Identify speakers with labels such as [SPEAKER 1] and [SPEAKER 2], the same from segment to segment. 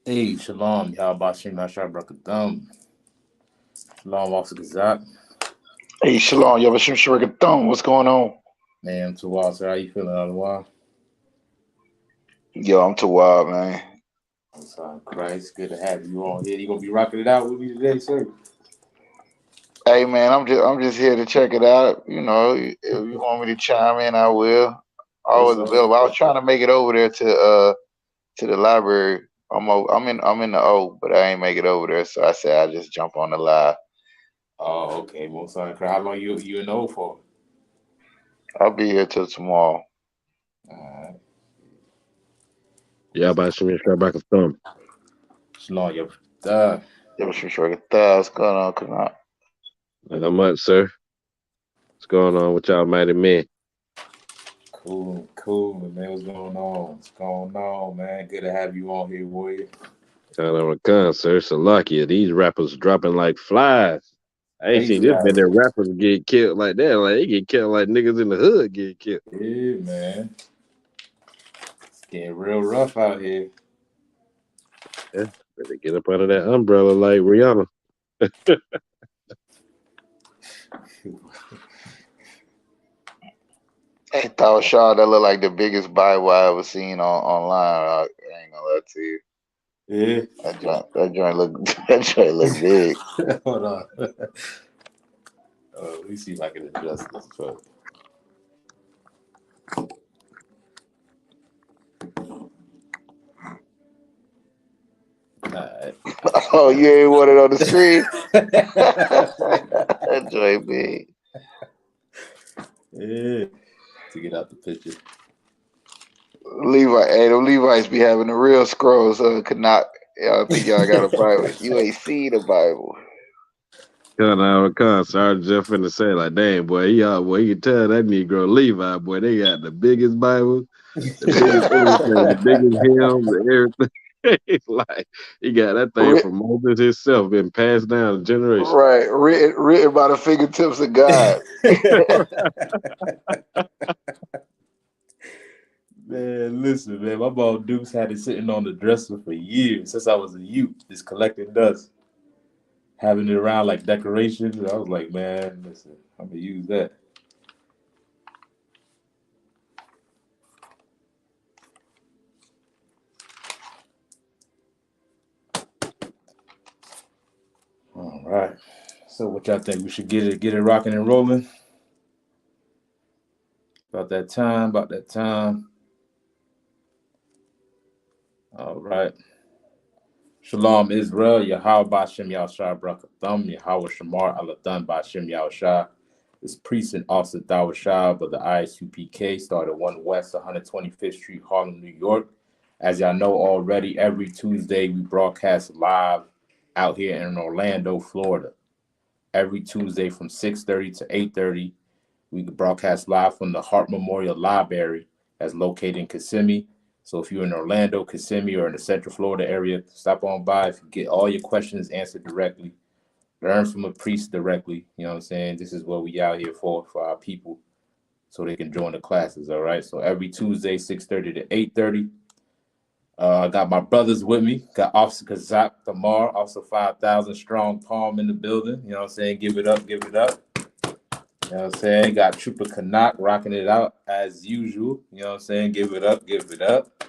[SPEAKER 1] Hey, shalom, y'all. Bashim Hashar Brakadam. Shalom, Officer Kazak.
[SPEAKER 2] Hey, Shalom, Yavashim Sharikathon. What's going on?
[SPEAKER 1] Man, to Walter, how you feeling out of the while?
[SPEAKER 2] Yo, I'm too wild, man.
[SPEAKER 1] I'm sorry, Christ. Good to have you on here. You gonna be rocking it out with me today, sir?
[SPEAKER 2] Hey, man, I'm just here to check it out. If you want me to chime in, I will.
[SPEAKER 1] It's
[SPEAKER 2] Always available. I was trying to make it over there to the library. I'm in the O, but I ain't make it over there, so I said I just jump on the live.
[SPEAKER 1] Oh, okay. Well, sorry, Christ. How long you in O for?
[SPEAKER 2] I'll be here till tomorrow.
[SPEAKER 1] Alright.
[SPEAKER 3] Yeah, about Shemir back a thumb.
[SPEAKER 1] Shalom, yo.
[SPEAKER 2] Yavashim Sharikathon. What's going on? Come on.
[SPEAKER 3] Not much, sir. What's going on with y'all, mighty men?
[SPEAKER 1] Cool, man. What's going on? What's going on, man? Good to have you on here, warrior.
[SPEAKER 3] Kind of a con, sir. So lucky. These rappers dropping like flies. I ain't seen
[SPEAKER 1] Crazy
[SPEAKER 3] this
[SPEAKER 1] out
[SPEAKER 3] many
[SPEAKER 1] here.
[SPEAKER 3] rappers get killed like that. Like they get killed like niggas in the hood get killed.
[SPEAKER 1] Yeah, man. It's getting real rough out here.
[SPEAKER 3] Yeah, better get up under that umbrella like Rihanna.
[SPEAKER 2] Hey, Thought Shaw, that look like the biggest Bible I ever seen online. I ain't gonna lie to you.
[SPEAKER 1] Yeah.
[SPEAKER 2] That joint look that joint look big.
[SPEAKER 1] Hold on. Let me see if I can adjust this truck. Alright.
[SPEAKER 2] Oh, you ain't want it on the screen? That joint big.
[SPEAKER 1] Yeah. To get out the picture.
[SPEAKER 2] Them Levites be having the real scrolls, so could not. Y'all think y'all got a Bible? You ain't seen the Bible.
[SPEAKER 3] Kind of a con. Sorry, Jeff finna say like, dang boy, boy, you can tell that Negro Levi boy, they got the biggest Bible, the biggest everything, the biggest hymns, and everything. It's like he got that thing
[SPEAKER 2] Writ-
[SPEAKER 3] from Moses himself, been passed down to generations.
[SPEAKER 2] right, written by the fingertips of God.
[SPEAKER 1] Man, listen, man. My ball Dukes had it sitting on the dresser for years since I was a youth, just collecting dust, having it around like decorations. I was like, man, listen, I'm gonna use that. All right. So, what y'all think? We should get it rocking and rolling. About that time. About that time. All right. Shalom Israel, Yahweh Bashem Yahushua Brakathum, Yahweh Shamar Aladan Bashem Yahushua. This priest and officer Dawashah of the Isupk started 1 West 125th Street, Harlem, New York. As y'all know already, every Tuesday we broadcast live out here in Orlando, Florida. Every Tuesday from 6:30 to 8:30, we broadcast live from the Hart Memorial Library that's located in Kissimmee. So if you're in Orlando, Kissimmee, or in the Central Florida area, stop on by. If you get all your questions answered directly, learn from a priest directly. You know what I'm saying? This is what we out here for our people, so they can join the classes. All right. So every Tuesday, 6:30 to 8:30. I got my brothers with me. Got Officer Kazak Tamar, also 5,000 strong palm in the building. You know what I'm saying? Give it up, give it up. You know what I'm saying? Got Trooper Canuck rocking it out as usual. You know what I'm saying? Give it up, give it up.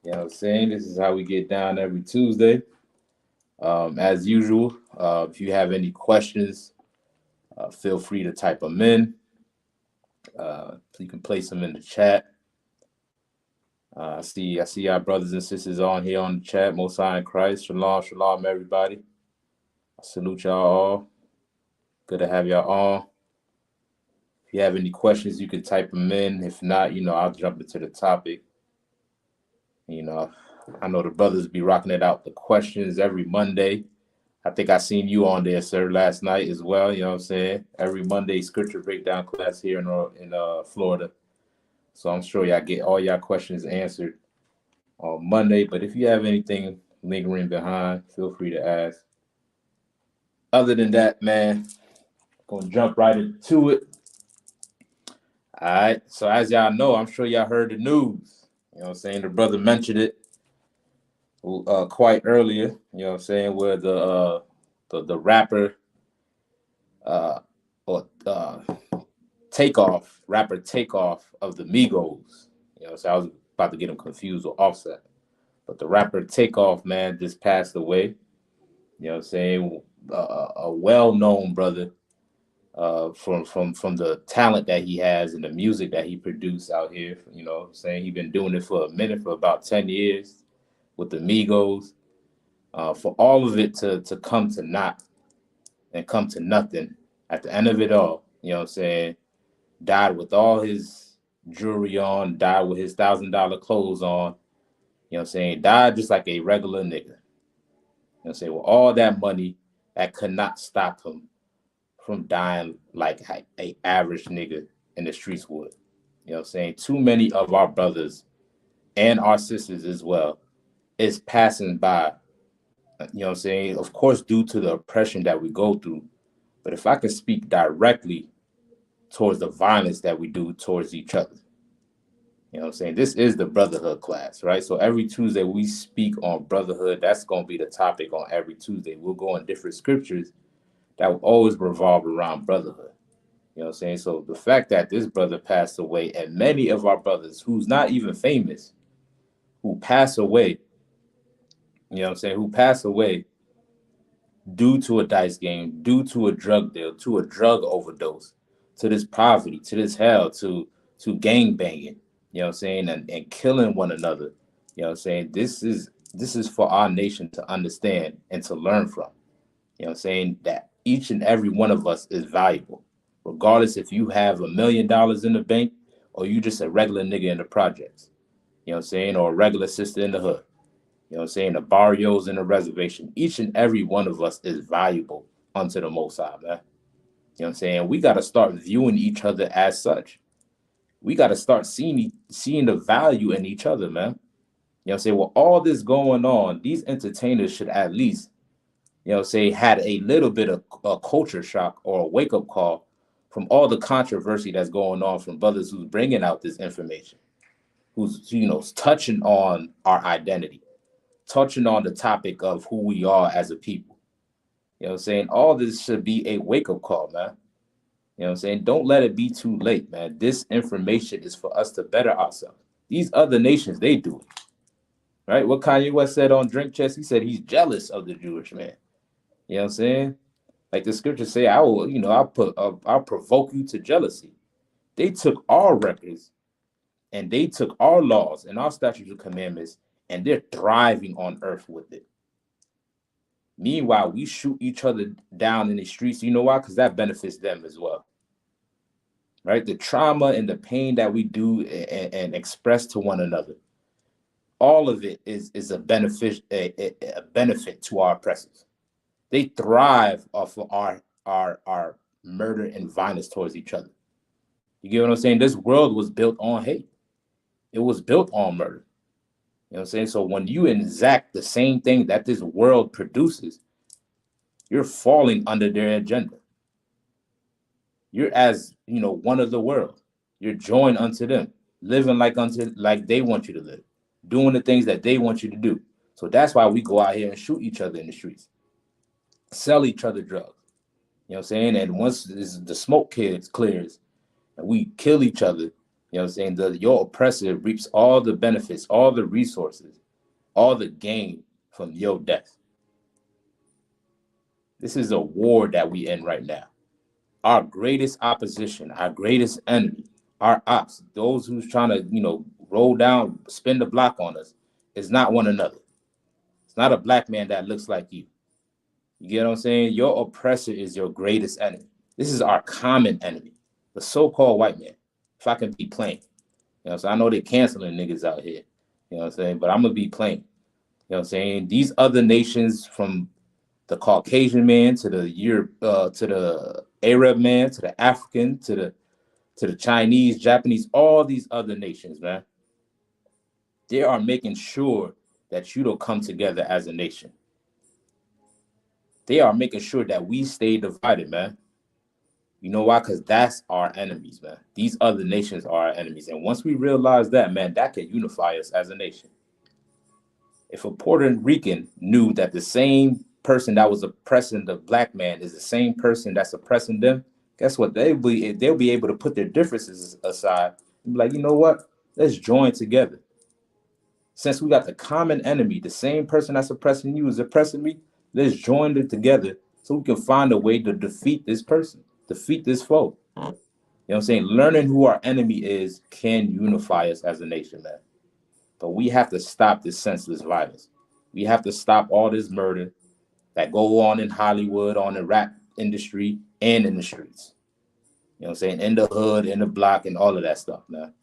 [SPEAKER 1] You know what I'm saying? This is how we get down every Tuesday. As usual, if you have any questions, feel free to type them in. You can place them in the chat. I see our brothers and sisters on here on the chat. Most High in Christ. Shalom, shalom, everybody. I salute y'all all. Good to have y'all on. If you have any questions, you can type them in. If not, I'll jump into the topic. You know, I know the brothers be rocking it out the questions every Monday. I think I seen you on there, sir, last night as well. You know what I'm saying? Every Monday scripture breakdown class here in Florida. So I'm sure y'all get all y'all questions answered on Monday. But if you have anything lingering behind, feel free to ask. Other than that, man, gonna jump right into it. All right. So as y'all know, I'm sure y'all heard the news. You know what I'm saying? The brother mentioned it. quite earlier, you know what I'm saying, where the rapper or rapper Takeoff of the Migos. You know, so I was about to get him confused with Offset. But the rapper Takeoff, man, just passed away. You know what I'm saying? A well-known brother from the talent that he has and the music that he produced out here. You know what I'm saying? He's been doing it for a minute, for about 10 years with the Migos. For all of it to come to naught and come to nothing at the end of it all, you know what I'm saying? Died with all his jewelry on, died with his $1,000 clothes on, you know what I'm saying? Died just like a regular nigga. You know what I'm saying? With all that money, that could not stop him from dying like a average nigga in the streets would. You know what I'm saying? Too many of our brothers and our sisters as well is passing by, you know what I'm saying? Of course, due to the oppression that we go through. But if I can speak directly towards the violence that we do towards each other, you know what I'm saying? This is the Brotherhood class, right? So every Tuesday we speak on brotherhood. That's going to be the topic on every Tuesday. We'll go on different scriptures that will always revolve around brotherhood. You know what I'm saying? So the fact that this brother passed away, and many of our brothers who's not even famous, who pass away, you know what I'm saying, who pass away due to a dice game, due to a drug deal, to a drug overdose, to this poverty, to this hell, to gang banging, you know what I'm saying, and killing one another. You know what I'm saying? This is for our nation to understand and to learn from. You know what I'm saying? That each and every one of us is valuable, regardless if you have $1 million in the bank or you just a regular nigga in the projects. You know what I'm saying? Or a regular sister in the hood. You know what I'm saying? The barrios in the reservation. Each and every one of us is valuable unto the Most High, man. You know what I'm saying? We got to start viewing each other as such. We got to start seeing the value in each other, man. You know what I'm saying? With all this going on, these entertainers should at least, you know, say had a little bit of a culture shock or a wake up call from all the controversy that's going on from brothers who's bringing out this information, who's, you know, touching on our identity, touching on the topic of who we are as a people. You know what I'm saying? All this should be a wake up call, man. You know what I'm saying? Don't let it be too late, man. This information is for us to better ourselves. These other nations, they do it, right? What Kanye West said on Drink Chess, he said he's jealous of the Jewish man. You know what I'm saying? Like the scriptures say, I will, you know, I'll provoke you to jealousy. They took our records and they took our laws and our statutes and commandments, and they're thriving on earth with it. Meanwhile, we shoot each other down in the streets. You know why? Because that benefits them as well. Right? The trauma and the pain that we do and express to one another, all of it is a benefit to our oppressors. They thrive off of our murder and violence towards each other. You get what I'm saying? This world was built on hate. It was built on murder. You know what I'm saying? So when you exact the same thing that this world produces, you're falling under their agenda. You're as, you know, one of the world. You're joined unto them, living like they want you to live, doing the things that they want you to do. So that's why we go out here and shoot each other in the streets, sell each other drugs. You know what I'm saying? And once the smoke clears and we kill each other, you know what I'm saying? Your oppressor reaps all the benefits, all the resources, all the gain from your death. This is a war that we in right now. Our greatest opposition, our greatest enemy, our ops, those who's trying to, you know, roll down, spin the block on us, is not one another. It's not a black man that looks like you. You get what I'm saying? Your oppressor is your greatest enemy. This is our common enemy, the so-called white man. If I can be plain, you know, so I know they're canceling niggas out here. You know what I'm saying? But I'm gonna be plain. You know what I'm saying? These other nations, from the Caucasian man to the Arab man, to the African, to the Chinese, Japanese, all these other nations, man, they are making sure that you don't come together as a nation. They are making sure that we stay divided, man. You know why? Because that's our enemies, man. These other nations are our enemies. And once we realize that, man, that can unify us as a nation. If a Puerto Rican knew that the same person that was oppressing the black man is the same person that's oppressing them, guess what? They'll be able to put their differences aside and be like, you know what? Let's join together. Since we got the common enemy, the same person that's oppressing you is oppressing me, let's join it together so we can find a way to defeat this person, defeat this foe. You know what I'm saying? Learning who our enemy is can unify us as a nation, man. But we have to stop this senseless violence. We have to stop all this murder that go on in Hollywood, on the rap industry, and in the streets. You know what I'm saying? In the hood, in the block, and all of that stuff, man.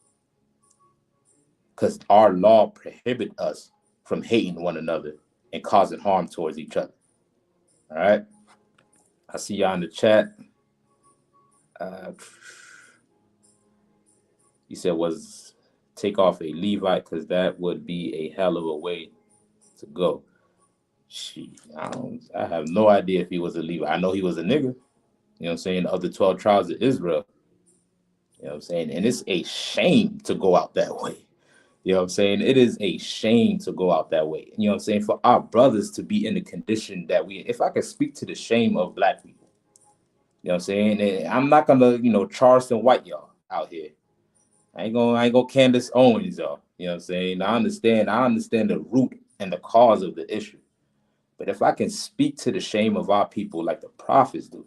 [SPEAKER 1] Because our law prohibit us from hating one another and causing harm towards each other. All right? I see y'all in the chat. You said was take off a Levite because that would be a hell of a way to go. I have no idea if he was a Levite. I know he was a nigga. You know what I'm saying? Of the 12 tribes of Israel. You know what I'm saying? And it's a shame to go out that way. You know what I'm saying? It is a shame to go out that way. You know what I'm saying? For our brothers to be in the condition that if I could speak to the shame of black people, you know what I'm saying? And I'm not gonna, Charleston White y'all out here. I ain't gonna Candace Owens y'all. You know what I'm saying? I understand the root and the cause of the issue. But if I can speak to the shame of our people like the prophets do, you know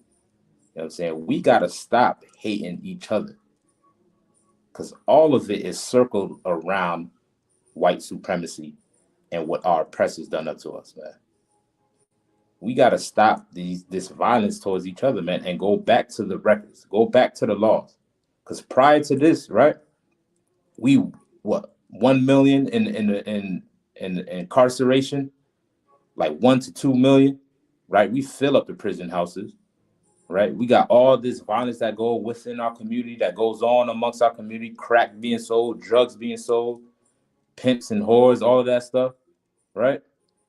[SPEAKER 1] what I'm saying? We gotta stop hating each other. Because all of it is circled around white supremacy and what our oppressors done up to us, man. We got to stop this violence towards each other, man, and go back to the records, go back to the laws. Because prior to this, right, we 1 million in incarceration, like 1 to 2 million, right? We fill up the prison houses, right? We got all this violence that go within our community, that goes on amongst our community, crack being sold, drugs being sold, pimps and whores, all of that stuff, right?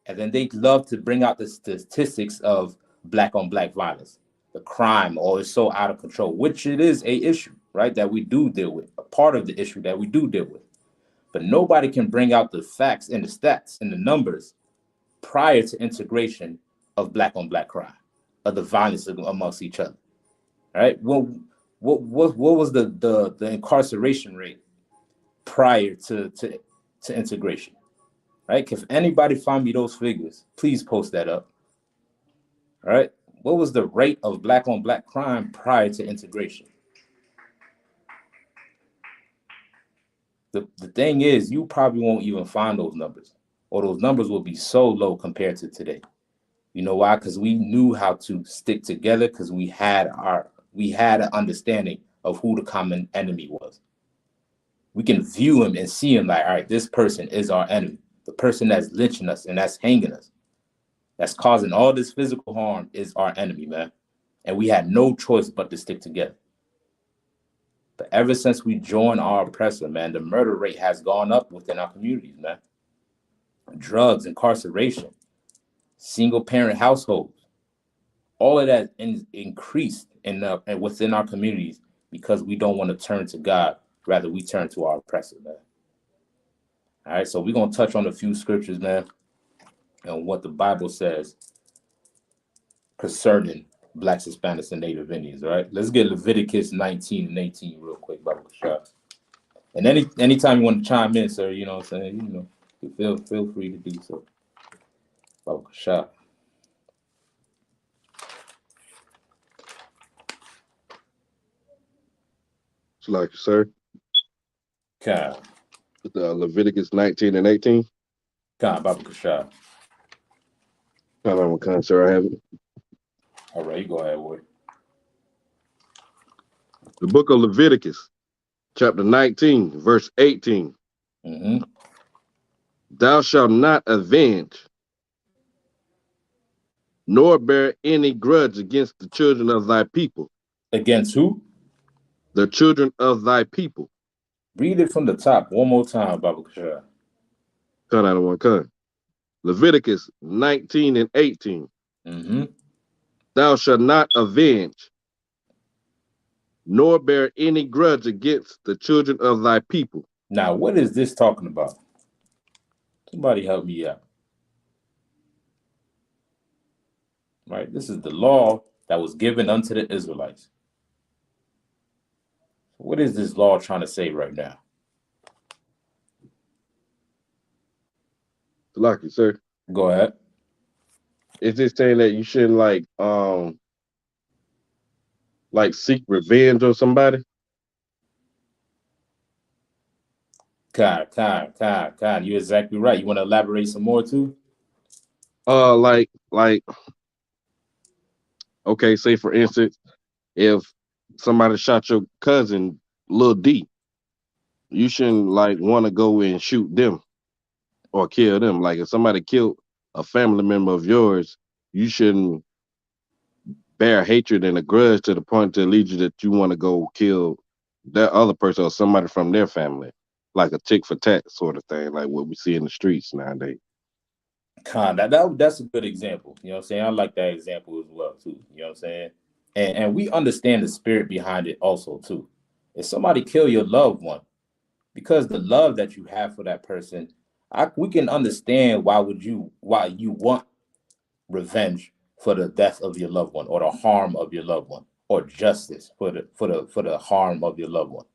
[SPEAKER 1] And then they love to bring out the statistics of black on black violence, the crime, or it's so out of control, which it is a issue, right? That we do deal with, a part of the issue that we do deal with. But nobody can bring out the facts and the stats and the numbers prior to integration of black on black crime, of the violence amongst each other, right? What was the incarceration rate prior to integration? Right? If anybody find me those figures, please post that up. All right. What was the rate of black on black crime prior to integration? The thing is, you probably won't even find those numbers, or those numbers will be so low compared to today. You know why? Because we knew how to stick together, because we had an understanding of who the common enemy was. We can view him and see him like, all right, this person is our enemy. The person that's lynching us and that's hanging us, that's causing all this physical harm is our enemy, man. And we had no choice but to stick together. But ever since we joined our oppressor, man, the murder rate has gone up within our communities, man. Drugs, incarceration, single parent households, all of that increased within our communities because we don't want to turn to God. Rather, we turn to our oppressor, man. All right, so we're going to touch on a few scriptures, man, and what the Bible says concerning Blacks, Hispanics, and Native Indians, all right? Let's get Leviticus 19 and 18 real quick, Bible shot. And anytime you want to chime in, sir, you know what I'm saying, feel free to do so. Bible shot.
[SPEAKER 3] It's like, sir.
[SPEAKER 1] Okay.
[SPEAKER 3] Leviticus 19 and 18.
[SPEAKER 1] Bible shot.
[SPEAKER 3] Sir, I have it.
[SPEAKER 1] All right, you go ahead, Woody.
[SPEAKER 3] The book of Leviticus, chapter 19, verse 18.
[SPEAKER 1] Mm-hmm.
[SPEAKER 3] Thou shalt not avenge, nor bear any grudge against the children of thy people.
[SPEAKER 1] Against who?
[SPEAKER 3] The children of thy people.
[SPEAKER 1] Read it from the top one more time, Bible shot.
[SPEAKER 3] Cut out of one cut. Leviticus 19 and 18.
[SPEAKER 1] Mm-hmm.
[SPEAKER 3] Thou shalt not avenge, nor bear any grudge against the children of thy people.
[SPEAKER 1] Now, what is this talking about? Somebody help me out. right? This is the law that was given unto the Israelites. What is this law trying to say right now?
[SPEAKER 3] Lucky, sir.
[SPEAKER 1] Go ahead.
[SPEAKER 3] Is it saying that you shouldn't like seek revenge on somebody?
[SPEAKER 1] Kind. You're exactly right. You want to elaborate some more too?
[SPEAKER 3] Like okay, say for instance, if somebody shot your cousin, Lil D, you shouldn't like want to go and shoot them or kill them. Like if somebody killed a family member of yours, you shouldn't bear hatred and a grudge to the point to lead you that you want to go kill that other person or somebody from their family, like a tick for tat sort of thing, like what we see in the streets nowadays.
[SPEAKER 1] That's a good example. You know what I'm saying? I like that example as well too. You know what I'm saying? And we understand the spirit behind it also too. If somebody kill your loved one, because the love that you have for that person, we can understand why you want revenge for the death of your loved one or the harm of your loved one or justice for the harm of your loved one.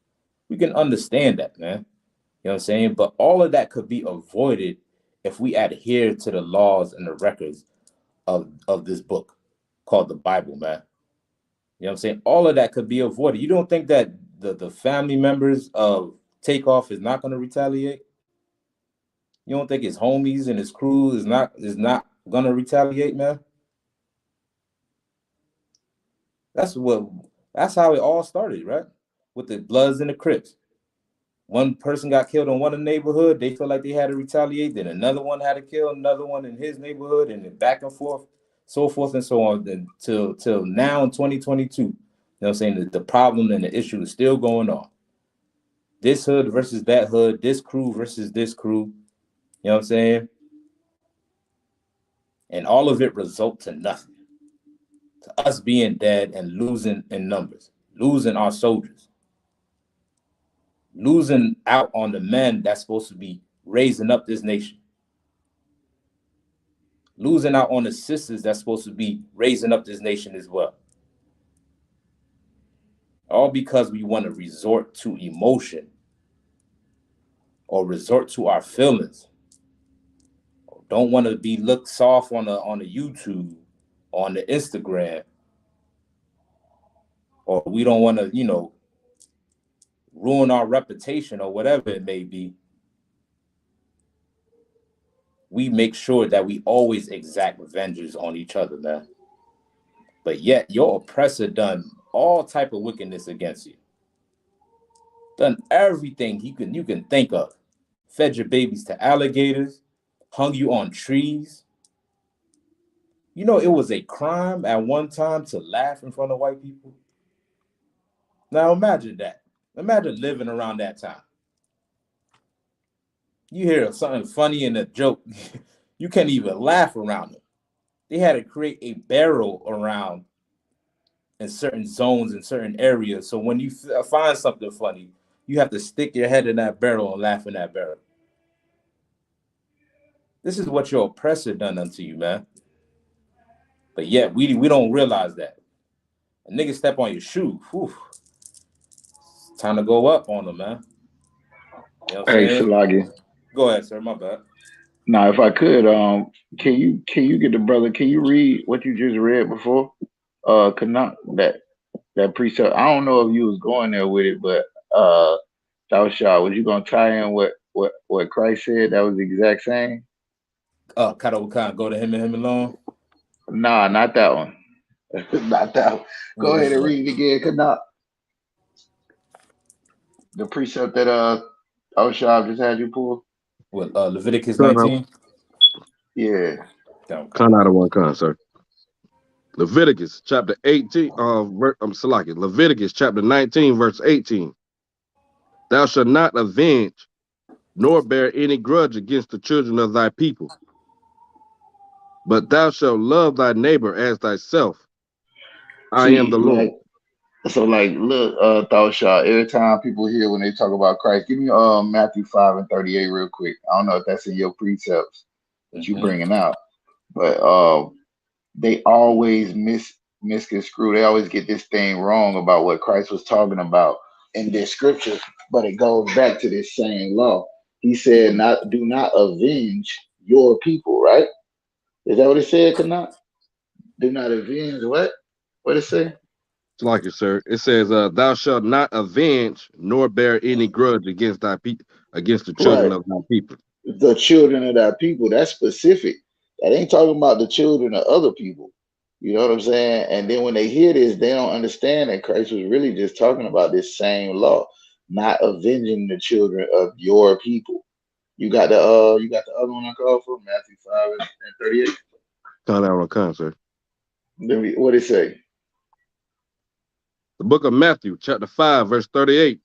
[SPEAKER 1] We can understand that, man. You know what I'm saying? But all of that could be avoided if we adhere to the laws and the records of this book called the Bible, man. You know what I'm saying? All of that could be avoided. You don't think that the family members of Takeoff is not going to retaliate? You don't think his homies and his crew is not going to retaliate, man? That's what that's how it all started, right? With the Bloods and the Crips. One person got killed in one neighborhood, they felt like they had to retaliate, then another one had to kill another one in his neighborhood, and then back and forth, so forth and so on, then till now in 2022. You know what I'm saying? The problem and the issue is still going on. This hood versus that hood, this crew versus this crew. You know what I'm saying? And all of it result to nothing. To us being dead and losing in numbers, losing our soldiers, losing out on the men that's supposed to be raising up this nation, losing out on the sisters that's supposed to be raising up this nation as well. All because we want to resort to emotion or resort to our feelings. Don't want to be looked soft on the YouTube, on the Instagram, or we don't want to, ruin our reputation or whatever it may be. We make sure that we always exact vengeance on each other, man. But yet your oppressor done all type of wickedness against you. Done everything you can think of. Fed your babies to alligators, hung you on trees. You know it was a crime at one time to laugh in front of white people. Now imagine that. Imagine living around that time. You hear something funny in a joke, you can't even laugh around it. They had to create a barrel around in certain zones in certain areas. So when you find something funny, you have to stick your head in that barrel and laugh in that barrel. This is what your oppressor done unto you, man. But yet we don't realize that. A nigga step on your shoe, whew, it's time to go up on them, man. You know what I'm
[SPEAKER 2] Hey,
[SPEAKER 1] saying?
[SPEAKER 2] Salagi.
[SPEAKER 1] Go ahead, sir. My bad.
[SPEAKER 2] Now, if I could, can you get the brother? Can you read what you just read before? Canuck, that precept. I don't know if you was going there with it, but that was shot. Was you gonna tie in what Christ said? That was the exact same.
[SPEAKER 1] Kado Khan, go to him and him alone.
[SPEAKER 2] Nah, not that one. Not that one.
[SPEAKER 1] What
[SPEAKER 2] Go
[SPEAKER 1] was
[SPEAKER 2] ahead and
[SPEAKER 1] that?
[SPEAKER 2] read it again, Canuck. The precept that Oshab just had you pull.
[SPEAKER 1] What Leviticus
[SPEAKER 3] Cut out,
[SPEAKER 1] 19?
[SPEAKER 2] Yeah.
[SPEAKER 1] Okay.
[SPEAKER 3] cut out of one con, sir. Leviticus chapter 18, I'm Salaki. Leviticus chapter 19, verse 18. Thou shalt not avenge nor bear any grudge against the children of thy people, but thou shalt love thy neighbor as thyself. I am
[SPEAKER 2] See,
[SPEAKER 3] the Lord.
[SPEAKER 2] like look, Thought every time people hear when they talk about Christ, give me Matthew 5:38 real quick. I don't know if that's in your precepts that you
[SPEAKER 1] Mm-hmm.
[SPEAKER 2] bringing out, but they always misconstrue. They always get this thing wrong about what Christ was talking about in this scripture, but it goes back to this same law. He said, "Not do not avenge your people." Right? Is that what it said? Cannot do not avenge what? What it say?
[SPEAKER 3] It's like it, sir. It says, "Thou shalt not avenge nor bear any grudge against thy people, against the children
[SPEAKER 2] Right.
[SPEAKER 3] of thy people."
[SPEAKER 2] The children of that people. That's specific. That ain't talking about the children of other people. You know what I'm saying? And then when they hear this, they don't understand that Christ was really just talking about this same law, not avenging the children of your people. You got the other one I called for, Matthew 5:38.
[SPEAKER 3] Turn that on con, sir.
[SPEAKER 2] What it say?
[SPEAKER 3] The book of Matthew, chapter 5, verse 38.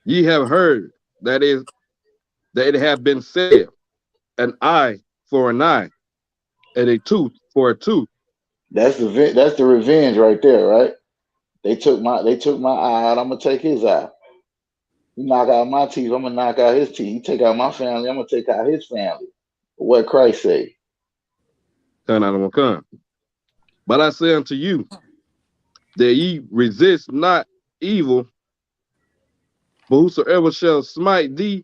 [SPEAKER 3] Ye have heard that it have been said, an eye for an eye, and a tooth for a tooth.
[SPEAKER 2] That's the revenge right there, right? They took my eye out. I'm gonna take his eye. He knock out my teeth. I'm gonna knock out his teeth. He take out my family. I'm gonna take out his family. What Christ say?
[SPEAKER 3] Turn out on con. But I say unto you that ye resist not evil, but whosoever shall smite thee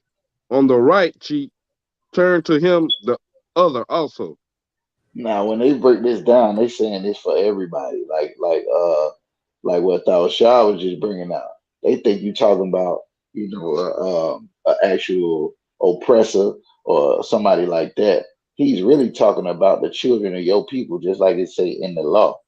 [SPEAKER 3] on the right cheek, turn to him the other also.
[SPEAKER 2] Now, when they break this down, they saying this for everybody. Like what Thou Shah was just bringing out. They think you talking about, an actual oppressor or somebody like that. He's really talking about the children of your people, just like it say in the law.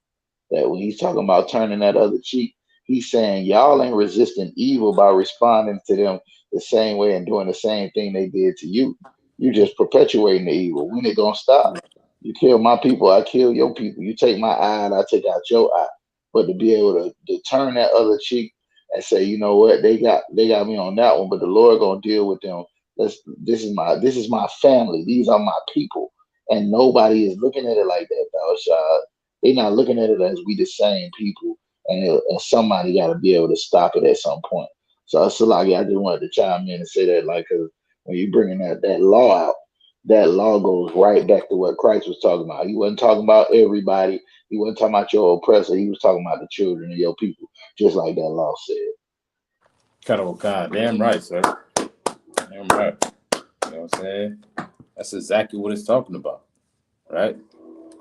[SPEAKER 2] That when he's talking about turning that other cheek, he's saying y'all ain't resisting evil by responding to them the same way and doing the same thing they did to you. You just perpetuating the evil. When it gonna stop? You kill my people, I kill your people. You take my eye and I take out your eye. But to be able to turn that other cheek and say, you know what, they got me on that one, but the Lord gonna deal with them. This is my family. These are my people. And nobody is looking at it like that, Thou. They're not looking at it as we the same people, and somebody got to be able to stop it at some point. So, Salagi, I just wanted to chime in and say that, like, 'cause when you bringing that law out, that law goes right back to what Christ was talking about. He wasn't talking about everybody. He wasn't talking about your oppressor. He was talking about the children of your people, just like that law said.
[SPEAKER 1] Kind of God. Damn right, sir. Damn right. You know what I'm saying? That's exactly what it's talking about, right?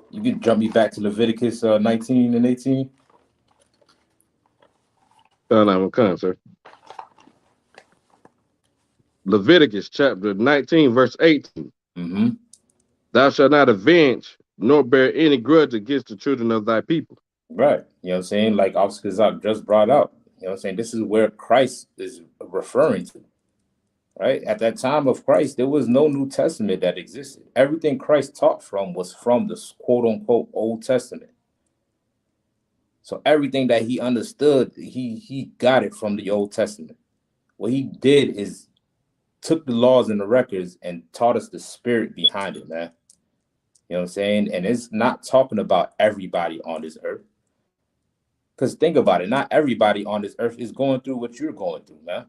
[SPEAKER 1] You can jump me back to Leviticus 19 and 18.
[SPEAKER 3] Turn out on con, sir. Leviticus chapter 19, verse 18.
[SPEAKER 1] Mm-hmm.
[SPEAKER 3] Thou shalt not avenge nor bear any grudge against the children of thy people.
[SPEAKER 1] Right. You know what I'm saying? Like Oscar just brought up. You know what I'm saying? This is where Christ is referring to. Right? At that time of Christ, there was no New Testament that existed. Everything Christ taught from was from the quote unquote Old Testament. So everything that he understood, he got it from the Old Testament. What he did is took the laws and the records and taught us the spirit behind it, man. You know what I'm saying? And it's not talking about everybody on this earth. Because think about it, not everybody on this earth is going through what you're going through, man.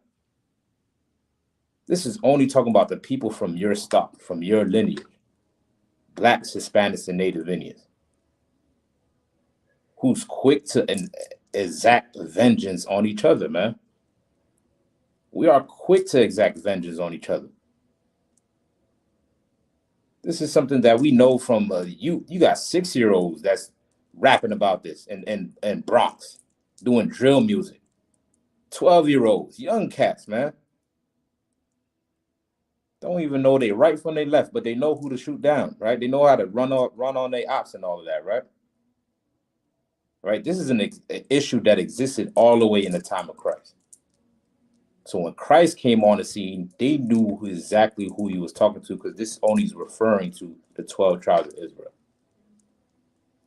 [SPEAKER 1] This is only talking about the people from your stock, from your lineage. Blacks, Hispanics, and Native Indians. Who's quick to exact vengeance on each other, man. We are quick to exact vengeance on each other. This is something that we know from you. You got 6-year-olds that's rapping about this and Bronx doing drill music. 12-year-olds, young cats, man. Don't even know they right from they left, but they know who to shoot down, right? They know how to run on their ops and all of that, right? Right. This is an issue that existed all the way in the time of Christ. So when Christ came on the scene, they knew exactly who he was talking to because this only is referring to the 12 tribes of Israel.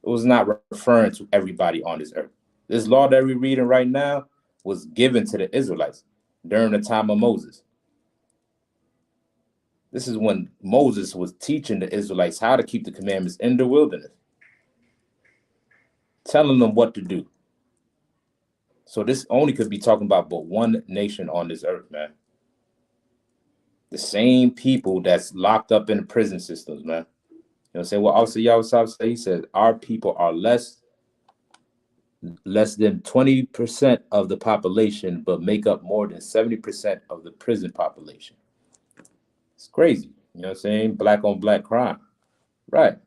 [SPEAKER 1] It was not referring to everybody on this earth. This law that we're reading right now was given to the Israelites during the time of Moses. This is when Moses was teaching the Israelites how to keep the commandments in the wilderness, telling them what to do. So this only could be talking about but one nation on this earth, man. The same people that's locked up in the prison systems, man. know what I'm saying? What also Yahweh said, he said, our people are less than 20% of the population, but make up more than 70% of the prison population. It's crazy. You know what I'm saying? Black on black crime. Right.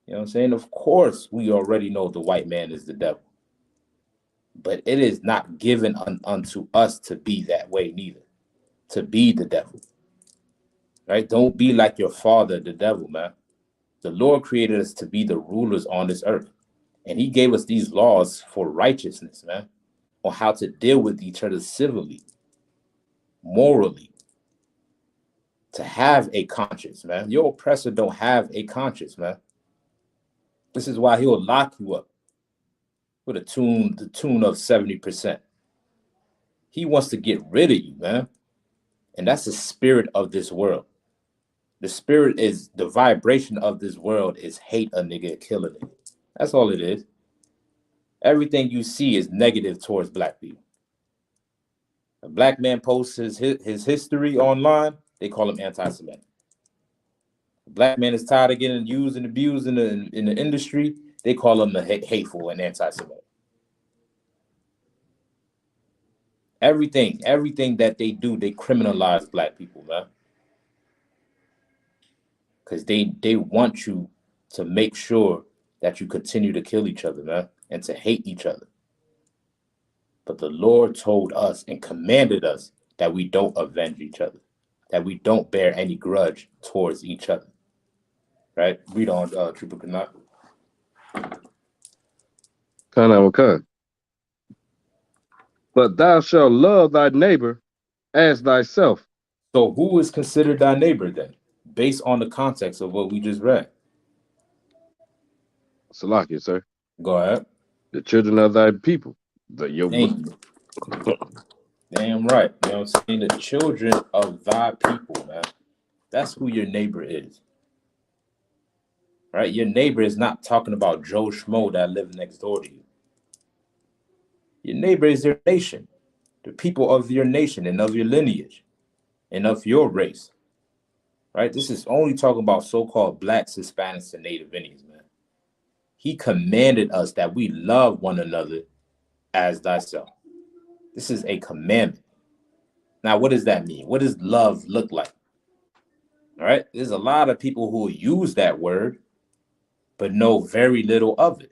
[SPEAKER 1] You know what I'm saying? Of course, we already know the white man is the devil. But it is not given unto us to be that way neither. To be the devil. Right? Don't be like your father, the devil, man. The Lord created us to be the rulers on this earth. And he gave us these laws for righteousness, man. On how to deal with each other civilly, morally. To have a conscience, man. Your oppressor don't have a conscience, man. This is why he'll lock you up with the tune of 70%. He wants to get rid of you, man. And that's the spirit of this world. The spirit is the vibration of this world is hate a nigga, kill a nigga. That's all it is. Everything you see is negative towards black people. A black man posts his history online, they call him anti-Semitic. A black man is tired of getting used and abused in the industry, they call him hateful and anti-Semitic. Everything that they do, they criminalize black people, man. Because they want you to make sure that you continue to kill each other, man, and to hate each other. But the Lord told us and commanded us that we don't avenge each other, that we don't bear any grudge towards each other. Right? Read on, Trooper Kanat.
[SPEAKER 3] Kana. But thou shalt love thy neighbor as thyself.
[SPEAKER 1] So who is considered thy neighbor then, based on the context of what we just read?
[SPEAKER 3] Salakia, sir.
[SPEAKER 1] Go ahead.
[SPEAKER 3] The children of thy people.
[SPEAKER 1] Damn right. You know what I'm saying? The children of thy people, man. That's who your neighbor is. Right? Your neighbor is not talking about Joe Schmo that live next door to you. Your neighbor is your nation, the people of your nation and of your lineage and of your race. Right? This is only talking about so-called blacks, Hispanics, and Native Indians, man. He commanded us that we love one another as thyself. This is a commandment. Now, what does that mean? What does love look like? All right? There's a lot of people who use that word, but know very little of it.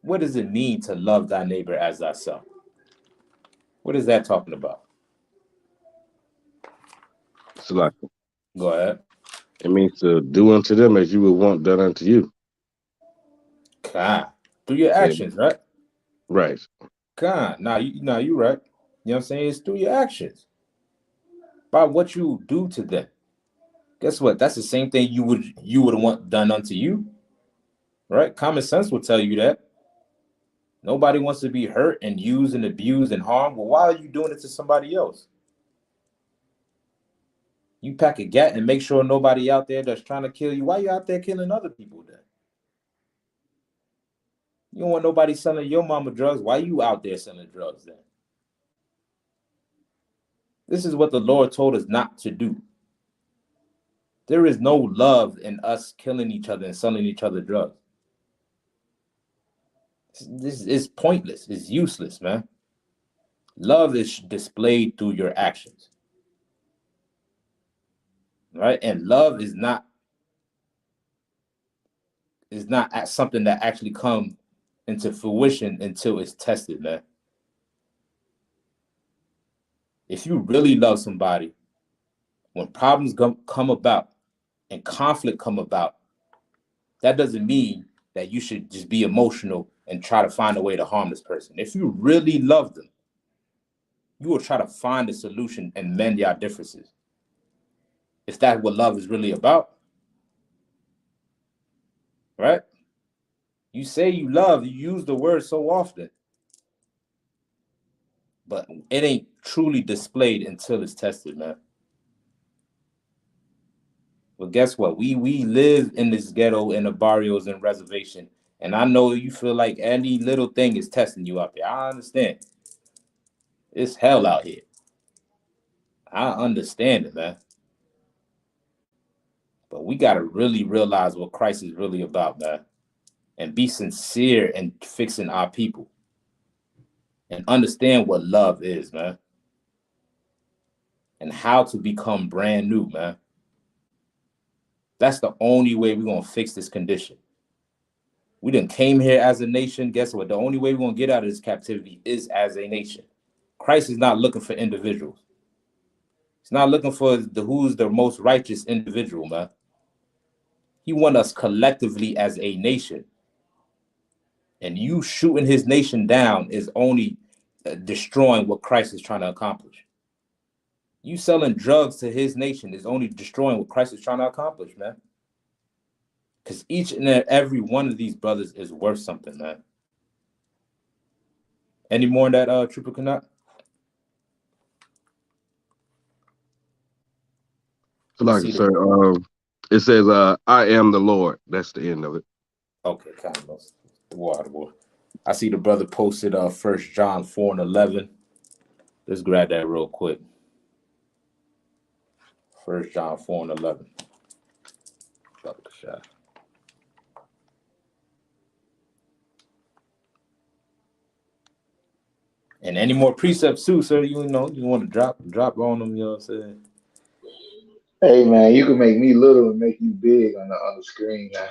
[SPEAKER 1] What does it mean to love thy neighbor as thyself? What is that talking about?
[SPEAKER 3] Salakia.
[SPEAKER 1] Go ahead.
[SPEAKER 3] It means to do unto them as you would want done unto you.
[SPEAKER 1] God. Through your actions, right?
[SPEAKER 3] Right.
[SPEAKER 1] God. Now you right. You know what I'm saying? It's through your actions. By what you do to them. Guess what? That's the same thing you would want done unto you. Right? Common sense will tell you that. Nobody wants to be hurt and used and abused and harmed. Well, why are you doing it to somebody else? You pack a gat and make sure nobody out there that's trying to kill you. Why are you out there killing other people then? You don't want nobody selling your mama drugs. Why are you out there selling drugs then? This is what the Lord told us not to do. There is no love in us killing each other and selling each other drugs. This is pointless. It's useless, man. Love is displayed through your actions. Right? And love is not something that actually comes into fruition until it's tested, man. If you really love somebody, when problems come about and conflict come about, that doesn't mean that you should just be emotional and try to find a way to harm this person. If you really love them, you will try to find a solution and mend your differences. If that's what love is really about, right? You say you love, you use the word so often, but it ain't truly displayed until it's tested, man. But guess what? We live in this ghetto, in the barrios and reservation, and I know you feel like any little thing is testing you out there. I understand. It's hell out here. I understand it, man. But we got to really realize what Christ is really about, man, and be sincere in fixing our people and understand what love is, man, and how to become brand new, man. That's the only way we're going to fix this condition. We done came here as a nation. Guess what? The only way we're going to get out of this captivity is as a nation. Christ is not looking for individuals. He's not looking for who's the most righteous individual, man. He wants us collectively as a nation. And you shooting his nation down is only destroying what Christ is trying to accomplish. You selling drugs to his nation is only destroying what Christ is trying to accomplish, man. Because each and every one of these brothers is worth something, man. Any more on that, Trooper Canuck?
[SPEAKER 3] Sir, it says, I am the Lord. That's the end of it.
[SPEAKER 1] Okay, kind of the water, boy. I see the brother posted 1 John 4 and 11. Let's grab that real quick. 1 John 4 and 11. And any more precepts too, sir? You want to drop on them, you know what I'm saying?
[SPEAKER 2] Hey man, you can make me little and make you big on the screen now.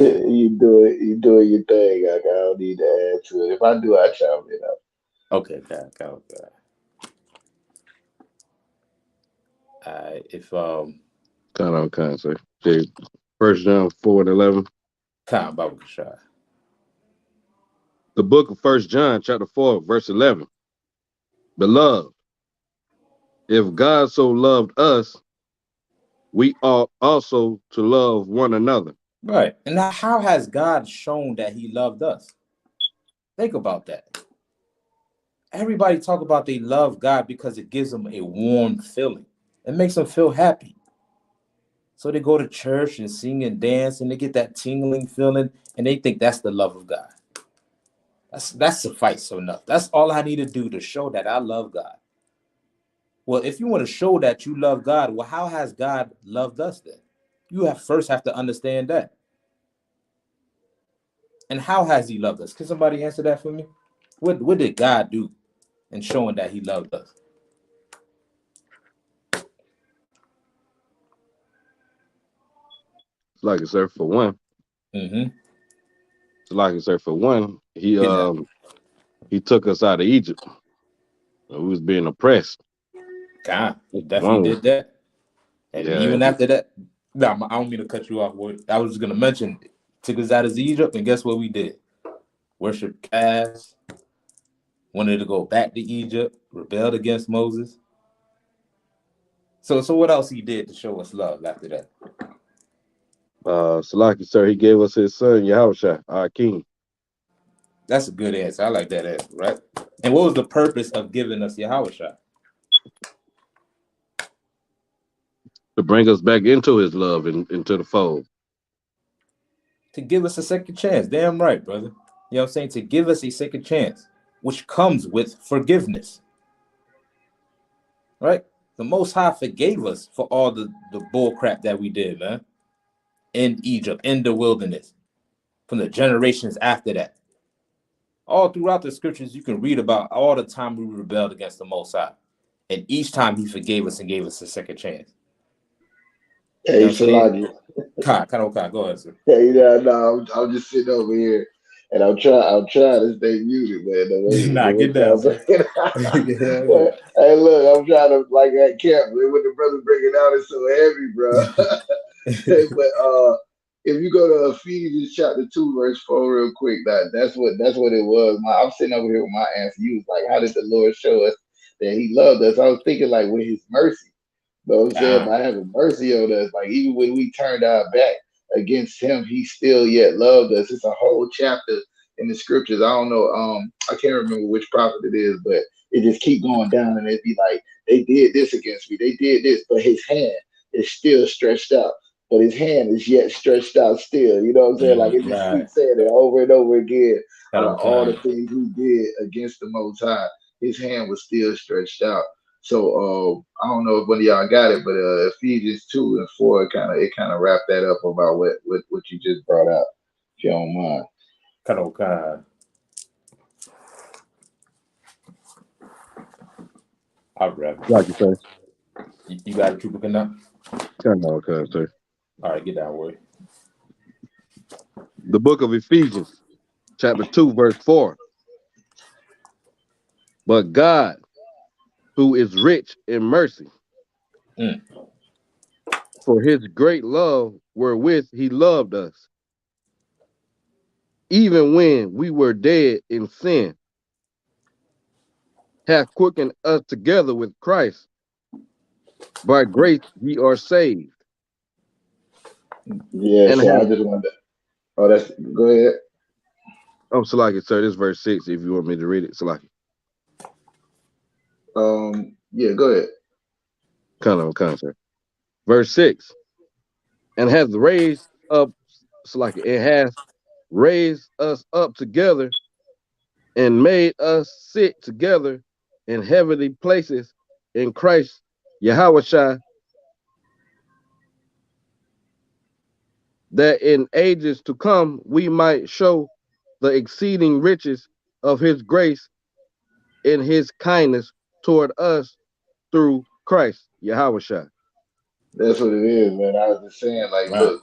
[SPEAKER 2] You do your thing. I don't need to add to it. If I do, I chime it up.
[SPEAKER 1] Okay, God. If
[SPEAKER 3] Kind, sir. 1 John 4 and 11.
[SPEAKER 1] Bible shot.
[SPEAKER 3] The book of 1 John, chapter 4, verse 11. Beloved, if God so loved us, we ought also to love one another.
[SPEAKER 1] Right. And now, how has God shown that he loved us? Think about that. Everybody talk about they love God because it gives them a warm feeling. It makes them feel happy. So they go to church and sing and dance and they get that tingling feeling and they think that's the love of God. That's suffice enough. That's all I need to do to show that I love God. Well, if you want to show that you love God, well, how has God loved us then? You first have to understand that. And how has he loved us? Can somebody answer that for me? What did God do in showing that he loved us?
[SPEAKER 3] Like it, sir, for one.
[SPEAKER 1] Mm-hmm.
[SPEAKER 3] Like it, sir, for one, he took us out of Egypt. We was being oppressed.
[SPEAKER 1] God, he definitely did that. And even after that, I don't mean to cut you off. I was just going to mention, took us out of Egypt, and guess what we did? Worship calves, wanted to go back to Egypt, rebelled against Moses. So what else he did to show us love after that?
[SPEAKER 3] Salaki, sir, he gave us his son, Yahushua, our king.
[SPEAKER 1] That's a good answer. I like that answer, right? And what was the purpose of giving us Yahushua?
[SPEAKER 3] To bring us back into his love and into the fold.
[SPEAKER 1] To give us a second chance. Damn right, brother. You know what I'm saying? To give us a second chance, which comes with forgiveness. Right? The Most High forgave us for all the bull crap that we did, man. In Egypt, in the wilderness, from the generations after that. All throughout the scriptures, you can read about all the time we rebelled against the Most High. And each time he forgave us and gave us a second chance.
[SPEAKER 2] Hey, Salagi.
[SPEAKER 1] Go ahead, sir.
[SPEAKER 2] Hey, no, I'm just sitting over here and I'm trying to stay muted, man.
[SPEAKER 1] Get down, sir.
[SPEAKER 2] Hey, look, I'm trying to like at camp when the brother bring it out, it's so heavy, bro. But if you go to Ephesians chapter 2, verse 4, real quick, that's what it was. I'm sitting over here with my answer. You was like, how did the Lord show us that he loved us? I was thinking like with his mercy. You know what I'm saying? By having mercy on us, like even when we turned our back against him, he still yet loved us. It's a whole chapter in the scriptures. I don't know, I can't remember which prophet it is, but it just keep going down and it'd be like, they did this against me, they did this, but his hand is still stretched out. But his hand is yet stretched out still. You know what I'm saying? Like it just keeps saying it over and over again. All the things we did against the Most High, his hand was still stretched out. So I don't know if one of y'all got it, but Ephesians 2 and 4 it kind of wrap that up about what you just brought out, if you don't mind.
[SPEAKER 1] Kind. I'll rap.
[SPEAKER 3] Like you say.
[SPEAKER 1] You got it, Trooper Canuck?
[SPEAKER 3] Kind of okay, sir.
[SPEAKER 1] All right, get that way.
[SPEAKER 3] The book of Ephesians, chapter 2, verse 4. But God, who is rich in mercy,
[SPEAKER 1] Mm.
[SPEAKER 3] for his great love wherewith he loved us, even when we were dead in sin, hath quickened us together with Christ. By grace ye are saved.
[SPEAKER 2] Yeah,
[SPEAKER 3] And
[SPEAKER 2] so I
[SPEAKER 3] hath,
[SPEAKER 2] just wanted to, that's go ahead.
[SPEAKER 3] oh, Salaki, sir, this is verse 6, if you want me to read it, Salaki.
[SPEAKER 2] Yeah, go ahead.
[SPEAKER 3] Kind of, sir. Verse 6. And hath raised up, Salaki, it hath raised us up together and made us sit together in heavenly places in Christ Yahushua, that in ages to come we might show the exceeding riches of his grace in his kindness toward us through Christ Yahushua.
[SPEAKER 2] That's what it is, man. I was just saying, like,
[SPEAKER 1] Right.
[SPEAKER 2] look,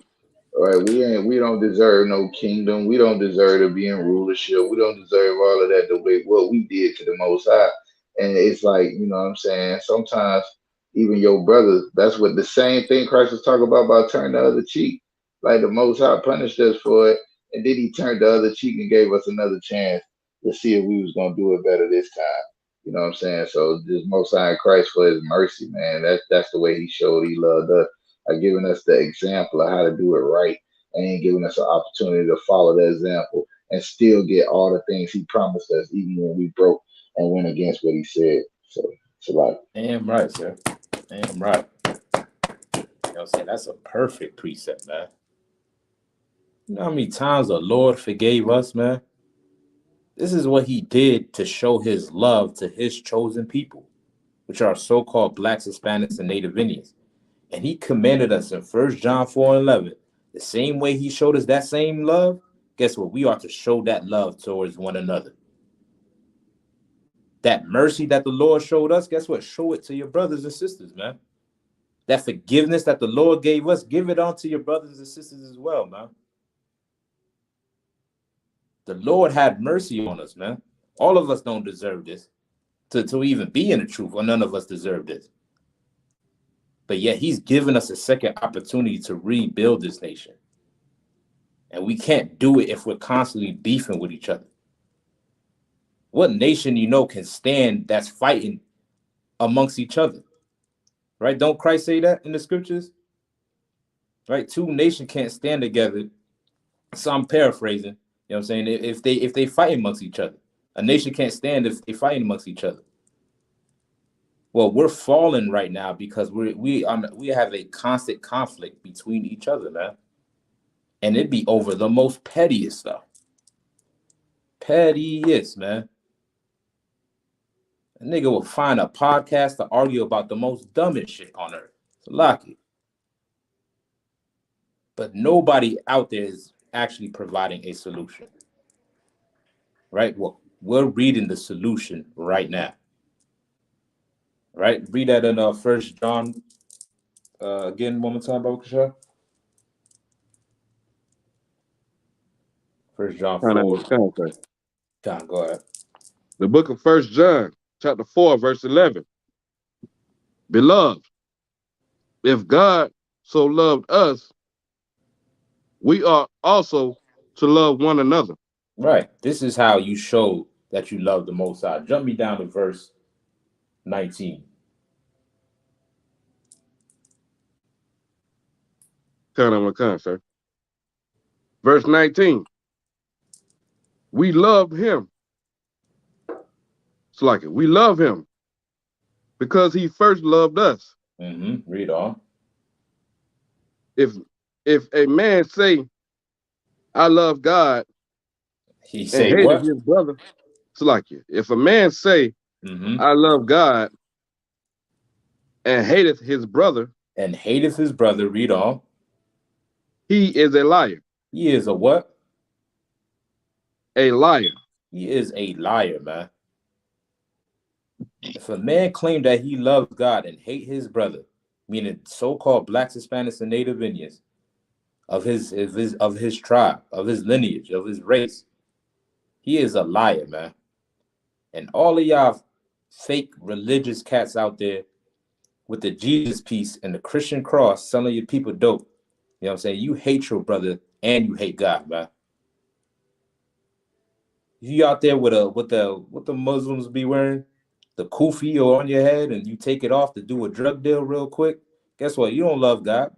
[SPEAKER 2] all right, we don't deserve no kingdom. We don't deserve to be in rulership. We don't deserve all of that the way what we did to the Most High. And it's like, you know what I'm saying? Sometimes even your brothers, that's what the same thing Christ was talking about turning the other cheek. Like the Most High punished us for it, and then he turned the other cheek and gave us another chance to see if we was gonna do it better this time. You know what I'm saying? So just Most High in Christ for his mercy, man. That's the way he showed he loved us, by giving us the example of how to do it right, and giving us an opportunity to follow that example and still get all the things he promised us, even when we broke and went against what he said. So it's a lot.
[SPEAKER 1] Damn right, sir. Damn right. You know what I'm saying? That's a perfect precept, man. You know how many times the Lord forgave us, man? This is what he did to show his love to his chosen people, which are so-called blacks, Hispanics, and Native Indians. And he commanded us in 1 John 4:11, the same way he showed us that same love, guess what? We are to show that love towards one another. That mercy that the Lord showed us, guess what? Show it to your brothers and sisters, man. That forgiveness that the Lord gave us, give it on to your brothers and sisters as well, man. The Lord had mercy on us, man. All of us don't deserve this to even be in the truth, or none of us deserve this. But yet he's given us a second opportunity to rebuild this nation. And we can't do it if we're constantly beefing with each other. What nation can stand that's fighting amongst each other? Right? Don't Christ say that in the scriptures? Right? Two nations can't stand together. So I'm paraphrasing. You know what I'm saying? If they fight amongst each other. A nation can't stand if they fight amongst each other. Well, we're falling right now because we have a constant conflict between each other, man. And it'd be over the most pettiest stuff. Pettiest, man. A nigga will find a podcast to argue about the most dumbest shit on earth. It's lucky. But nobody out there is actually providing a solution. Right? Well, we're reading the solution right now. Right? Read that in 1 John again one more time, Baruch. 1 John 4.
[SPEAKER 3] Sir.
[SPEAKER 1] John, go ahead.
[SPEAKER 3] The book of 1 John, chapter 4, verse 11. Beloved, if God so loved us, we are also to love one another.
[SPEAKER 1] Right. This is how you show that you love the Most High. Jump me down to verse 19.
[SPEAKER 3] Sir. Verse 19. We love him. It's like it. We love him because he first loved us.
[SPEAKER 1] Read on.
[SPEAKER 3] If a man say, I love God,
[SPEAKER 1] He
[SPEAKER 3] and
[SPEAKER 1] say
[SPEAKER 3] hated
[SPEAKER 1] what?
[SPEAKER 3] his brother, it's like it. If a man say, I love God, and hateth his brother,
[SPEAKER 1] read on.
[SPEAKER 3] he is a liar.
[SPEAKER 1] He is a what?
[SPEAKER 3] A liar.
[SPEAKER 1] He is a liar, man. If a man claim that he loves God and hate his brother, meaning so-called blacks, Hispanics, and Native Indians of his tribe, of his lineage, of his race, he is a liar, man. And all of y'all fake religious cats out there with the Jesus piece and the Christian cross selling your people dope. You know what I'm saying? You hate your brother and you hate God, man. You out there with what the Muslims be wearing, the kufi or on your head, and you take it off to do a drug deal real quick. Guess what? You don't love God.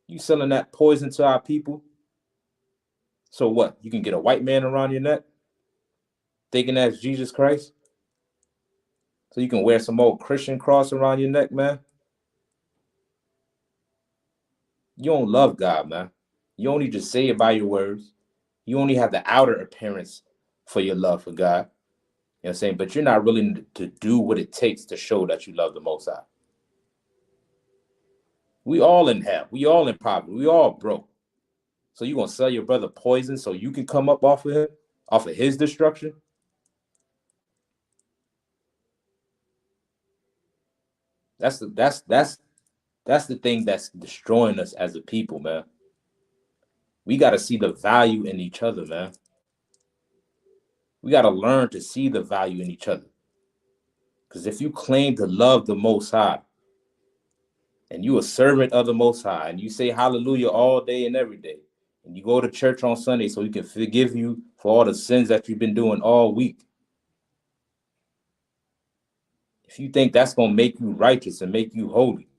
[SPEAKER 1] You selling that poison to our people. So what? You can get a white man around your neck, thinking that's Jesus Christ. So you can wear some old Christian cross around your neck, man. You don't love God, man. You only just say it by your words. You only have the outer appearance for your love for God. You know what I'm saying? But you're not willing to do what it takes to show that you love the Most High. We all in hell. We all in poverty. We all broke. So you gonna sell your brother poison so you can come up off of him, off of his destruction? That's the thing that's destroying us as a people, man. We got to see the value in each other, man. We got to learn to see the value in each other. Because if you claim to love the Most High, and you a servant of the Most High, and you say hallelujah all day and every day, and you go to church on Sunday so he can forgive you for all the sins that you've been doing all week. If you think that's going to make you righteous and make you holy,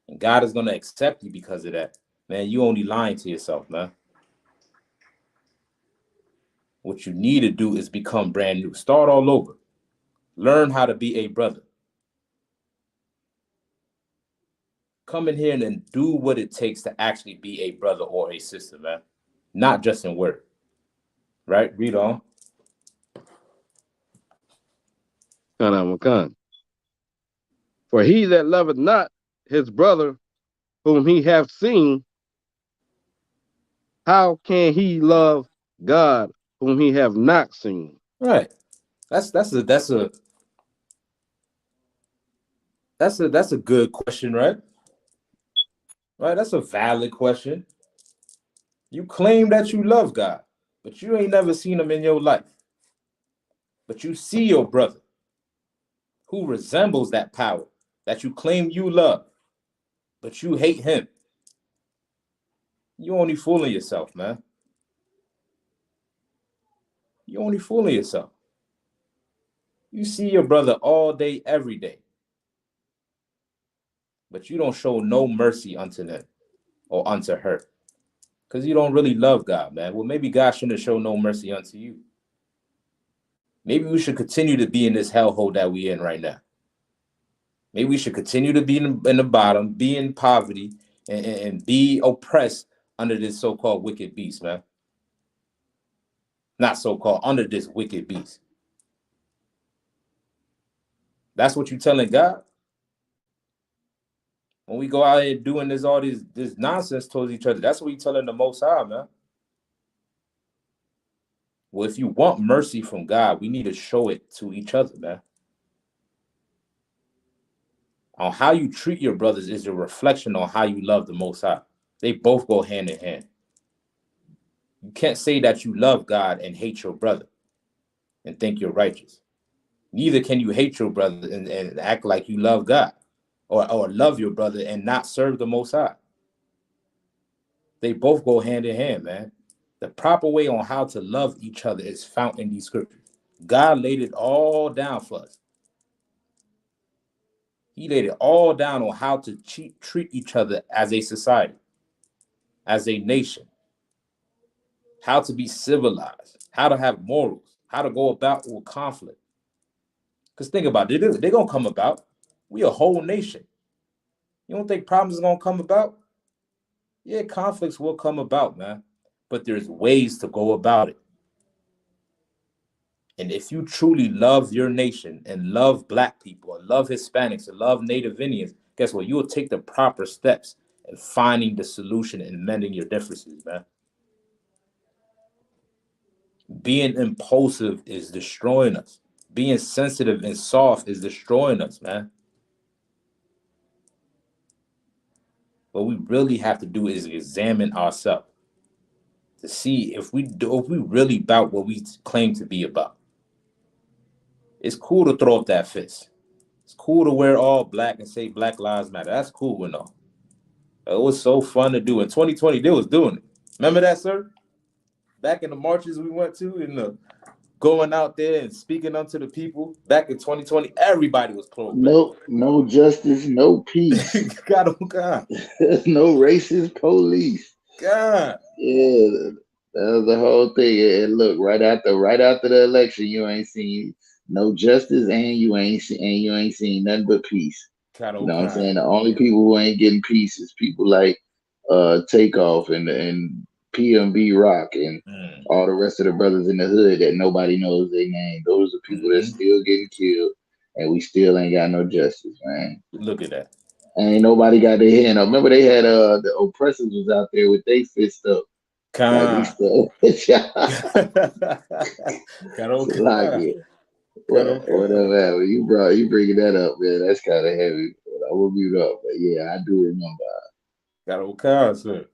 [SPEAKER 1] and God is going to accept you because of that, man, you only lying to yourself, man. What you need to do is become brand new. Start all over. Learn how to be a brother. Come in here and then do what it takes to actually be a brother or a sister, man. Not just in word. Right? Read on.
[SPEAKER 3] For he that loveth not his brother whom he hath seen, how can he love God whom he have not seen?
[SPEAKER 1] Right. That's a good question, right? Right? That's a valid question. You claim that you love God, but you ain't never seen him in your life. But you see your brother who resembles that power that you claim you love, but you hate him. You only fooling yourself, man. You only fooling yourself. You see your brother all day, every day, but you don't show no mercy unto them or unto her because you don't really love God, man. Well, maybe God shouldn't show no mercy unto you. Maybe we should continue to be in this hellhole that we in right now. Maybe we should continue to be in the bottom, be in poverty, and be oppressed under this so-called wicked beast, man. Not so-called, under this wicked beast. That's what you telling God? When we go out here doing all this nonsense towards each other, that's what we telling the Most High, man. Well, if you want mercy from God, we need to show it to each other, man. On how you treat your brothers is a reflection on how you love the Most High. They both go hand in hand. You can't say that you love God and hate your brother and think you're righteous. Neither can you hate your brother and act like you love God or love your brother and not serve the Most High. They both go hand in hand, man. The proper way on how to love each other is found in these scriptures. God laid it all down for us. He laid it all down on how to treat each other as a society, as a nation, how to be civilized, how to have morals, how to go about with conflict. Because think about it, they're going to come about. We a whole nation. You don't think problems are going to come about? Yeah, conflicts will come about, man. But there's ways to go about it. And if you truly love your nation and love black people and love Hispanics and love Native Indians, guess what? You will take the proper steps in finding the solution and mending your differences, man. Being impulsive is destroying us. Being sensitive and soft is destroying us, man. What we really have to do is examine ourselves to see if we really about what we claim to be about. It's cool to throw up that fist. It's cool to wear all black and say Black Lives Matter. That's cool and all. It was so fun to do. In 2020, they was doing it. Remember that, sir? Back in the marches we went to and going out there and speaking unto the people. Back in 2020, everybody was pro-black.
[SPEAKER 2] No justice, no peace.
[SPEAKER 1] God, oh God.
[SPEAKER 2] No racist police.
[SPEAKER 1] God.
[SPEAKER 2] Yeah, that was the whole thing. And look, right after the election, you ain't seen no justice, and you ain't seen nothing but peace.
[SPEAKER 1] God,
[SPEAKER 2] You
[SPEAKER 1] oh
[SPEAKER 2] know what I'm
[SPEAKER 1] God.
[SPEAKER 2] saying? The only people who ain't getting peace is people like Takeoff and PMB Rock and all the rest of the brothers in the hood that nobody knows their name. Those are people that still getting killed, and we still ain't got no justice, man.
[SPEAKER 1] Look at that.
[SPEAKER 2] Ain't nobody got their hand up. Remember they had the oppressors was out there with their fist up. Like we still like it. Whatever. You bringing that up, man. That's kind of heavy. I will mute up, but yeah, I do remember.
[SPEAKER 1] Got okay, sir.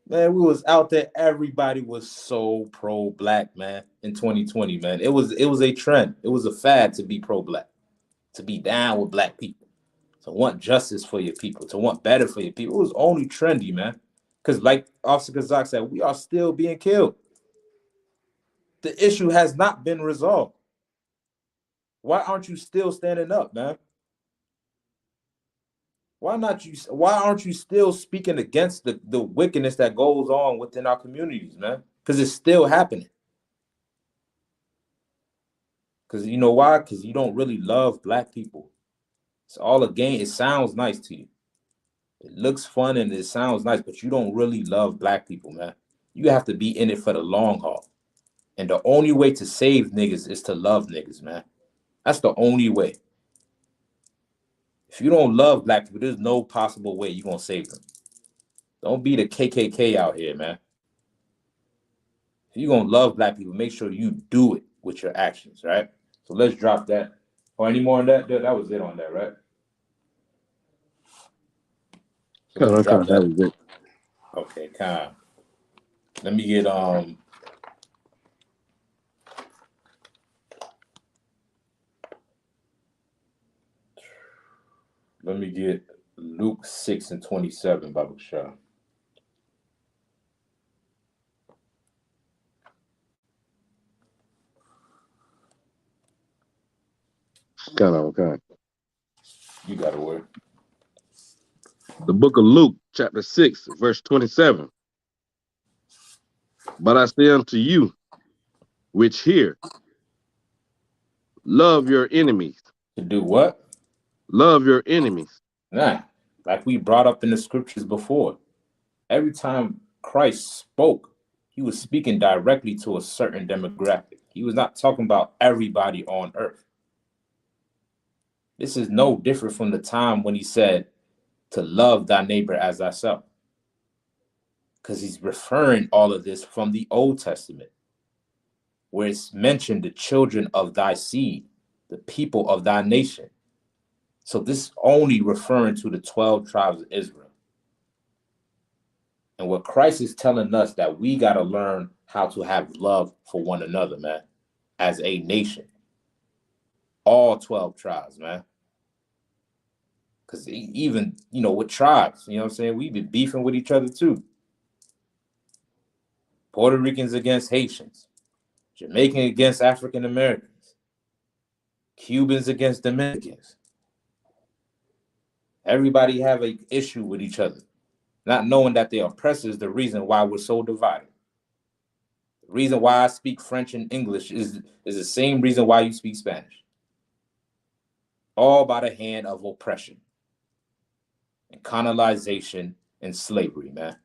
[SPEAKER 1] Man, we was out there. Everybody was so pro-black, man. In 2020, man, it was a trend. It was a fad to be pro-black, to be down with black people, to want justice for your people, to want better for your people. It was only trendy, man. Because like Officer Kazak said, we are still being killed. The issue has not been resolved. Why aren't you still standing up, man? Why aren't you still speaking against the wickedness that goes on within our communities, man? Because it's still happening. Because you know why? Because you don't really love black people. It's all a game. It sounds nice to you. It looks fun and it sounds nice, but you don't really love black people, man. You have to be in it for the long haul. And the only way to save niggas is to love niggas, man. That's the only way. If you don't love black people, there's no possible way you're going to save them. Don't be the KKK out here, man. If you're going to love black people, make sure you do it with your actions, right? So let's drop that. Or any more on that? That was it on that, right? So let's drop
[SPEAKER 3] That was it.
[SPEAKER 1] Okay, kind. Let me get Luke 6:27, Bible Shah.
[SPEAKER 3] Okay.
[SPEAKER 1] You got to work.
[SPEAKER 3] The book of Luke, chapter 6, verse 27. But I say unto you, which hear, love your enemies.
[SPEAKER 1] To do what?
[SPEAKER 3] Love your enemies.
[SPEAKER 1] Nah, like we brought up in the scriptures before. Every time Christ spoke, he was speaking directly to a certain demographic. He was not talking about everybody on earth. This is no different from the time when he said to love thy neighbor as thyself. Because he's referring all of this from the Old Testament, where it's mentioned the children of thy seed, the people of thy nation. So this is only referring to the 12 tribes of Israel. And what Christ is telling us that we got to learn how to have love for one another, man, as a nation. All 12 tribes, man. Because even, with tribes, you know what I'm saying? We've been beefing with each other too. Puerto Ricans against Haitians, Jamaican against African Americans, Cubans against Dominicans. Everybody have an issue with each other, not knowing that the oppressor is the reason why we're so divided. The reason why I speak French and English is the same reason why you speak Spanish. All by the hand of oppression and colonization and slavery, man.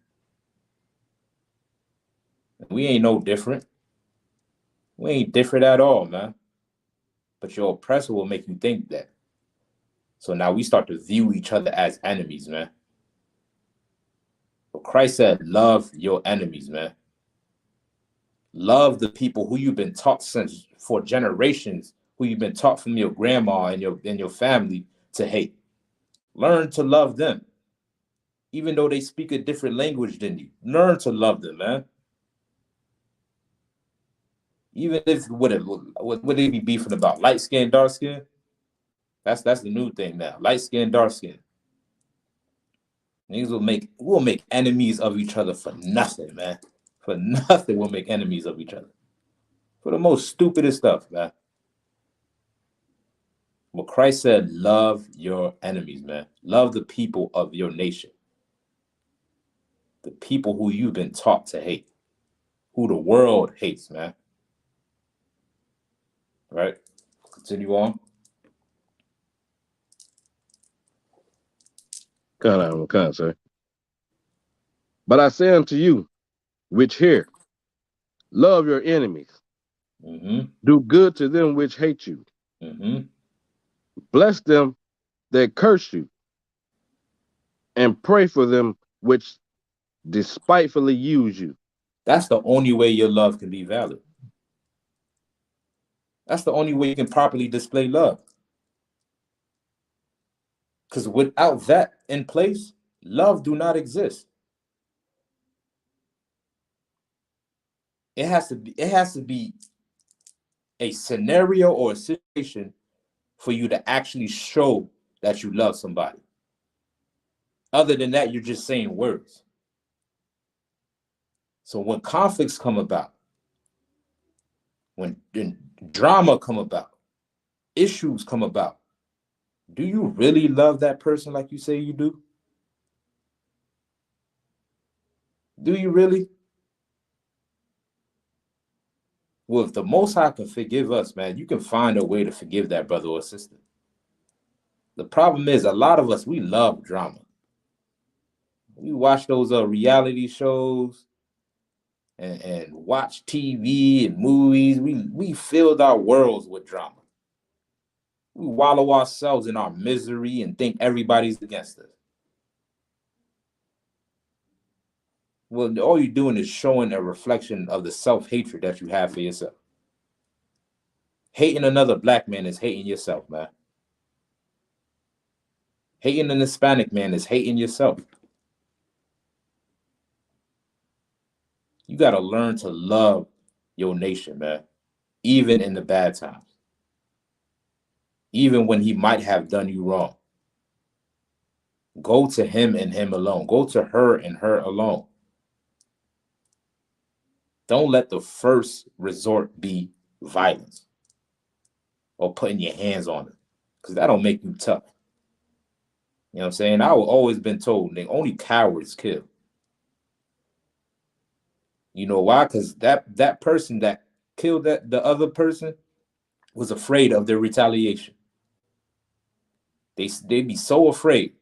[SPEAKER 1] We ain't no different. We ain't different at all, man. But your oppressor will make you think that. So now we start to view each other as enemies, man. But Christ said, love your enemies, man. Love the people who you've been taught since for generations, who you've been taught from your grandma and your family to hate. Learn to love them. Even though they speak a different language than you. Learn to love them, man. Even if what they be beefing about, light skin, dark skin. That's the new thing now. Light skin, dark skin. Niggas we'll make enemies of each other for nothing, man. For nothing, we'll make enemies of each other. For the most stupidest stuff, man. But Christ said, love your enemies, man. Love the people of your nation. The people who you've been taught to hate. Who the world hates, man. Right? Continue on.
[SPEAKER 3] Come, sir. But I say unto you, which hear, love your enemies.
[SPEAKER 1] Mm-hmm.
[SPEAKER 3] Do good to them which hate you.
[SPEAKER 1] Mm-hmm.
[SPEAKER 3] Bless them that curse you. And pray for them which despitefully use you.
[SPEAKER 1] That's the only way your love can be valid. That's the only way you can properly display love. Because without that in place, love do not exist. It has to be a scenario or a situation for you to actually show that you love somebody. Other than that, you're just saying words. So when conflicts come about, when drama come about, issues come about, do you really love that person like you say you do? Do you really? Well, if the Most High can forgive us, man, you can find a way to forgive that brother or sister. The problem is, a lot of us, we love drama. We watch those reality shows and watch TV and movies. We filled our worlds with drama. We wallow ourselves in our misery and think everybody's against us. Well, all you're doing is showing a reflection of the self-hatred that you have for yourself. Hating another black man is hating yourself, man. Hating an Hispanic man is hating yourself. You got to learn to love your nation, man, even in the bad times. Even when he might have done you wrong. Go to him and him alone. Go to her and her alone. Don't let the first resort be violence or putting your hands on it, because that'll make you tough. You know what I'm saying? I've always been told that only cowards kill. You know why? Because that person that killed the other person was afraid of their retaliation. They'd be so afraid.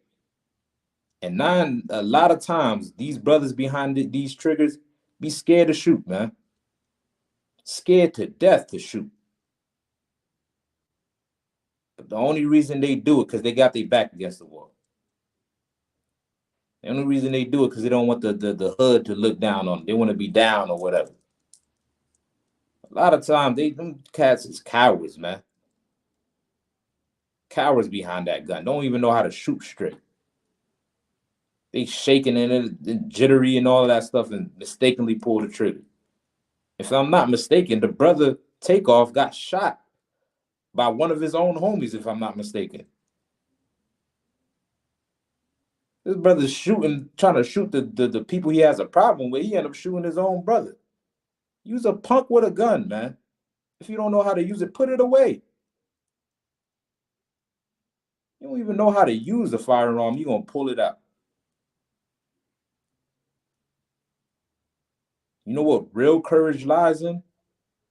[SPEAKER 1] And a lot of times, these brothers behind these triggers be scared to shoot, man. Scared to death to shoot. But the only reason they do it because they got their back against the wall. The only reason they do it because they don't want the hood to look down on them. They want to be down or whatever. A lot of times, them cats is cowards, man. Cowards behind that gun. Don't even know how to shoot straight. They shaking and jittery and all of that stuff and mistakenly pull the trigger. If I'm not mistaken, the brother Takeoff got shot by one of his own homies, if I'm not mistaken. This brother's trying to shoot the people he has a problem with. He ended up shooting his own brother. Use a punk with a gun, man. If you don't know how to use it, put it away. You don't even know how to use the firearm, you're going to pull it out. You know what real courage lies in?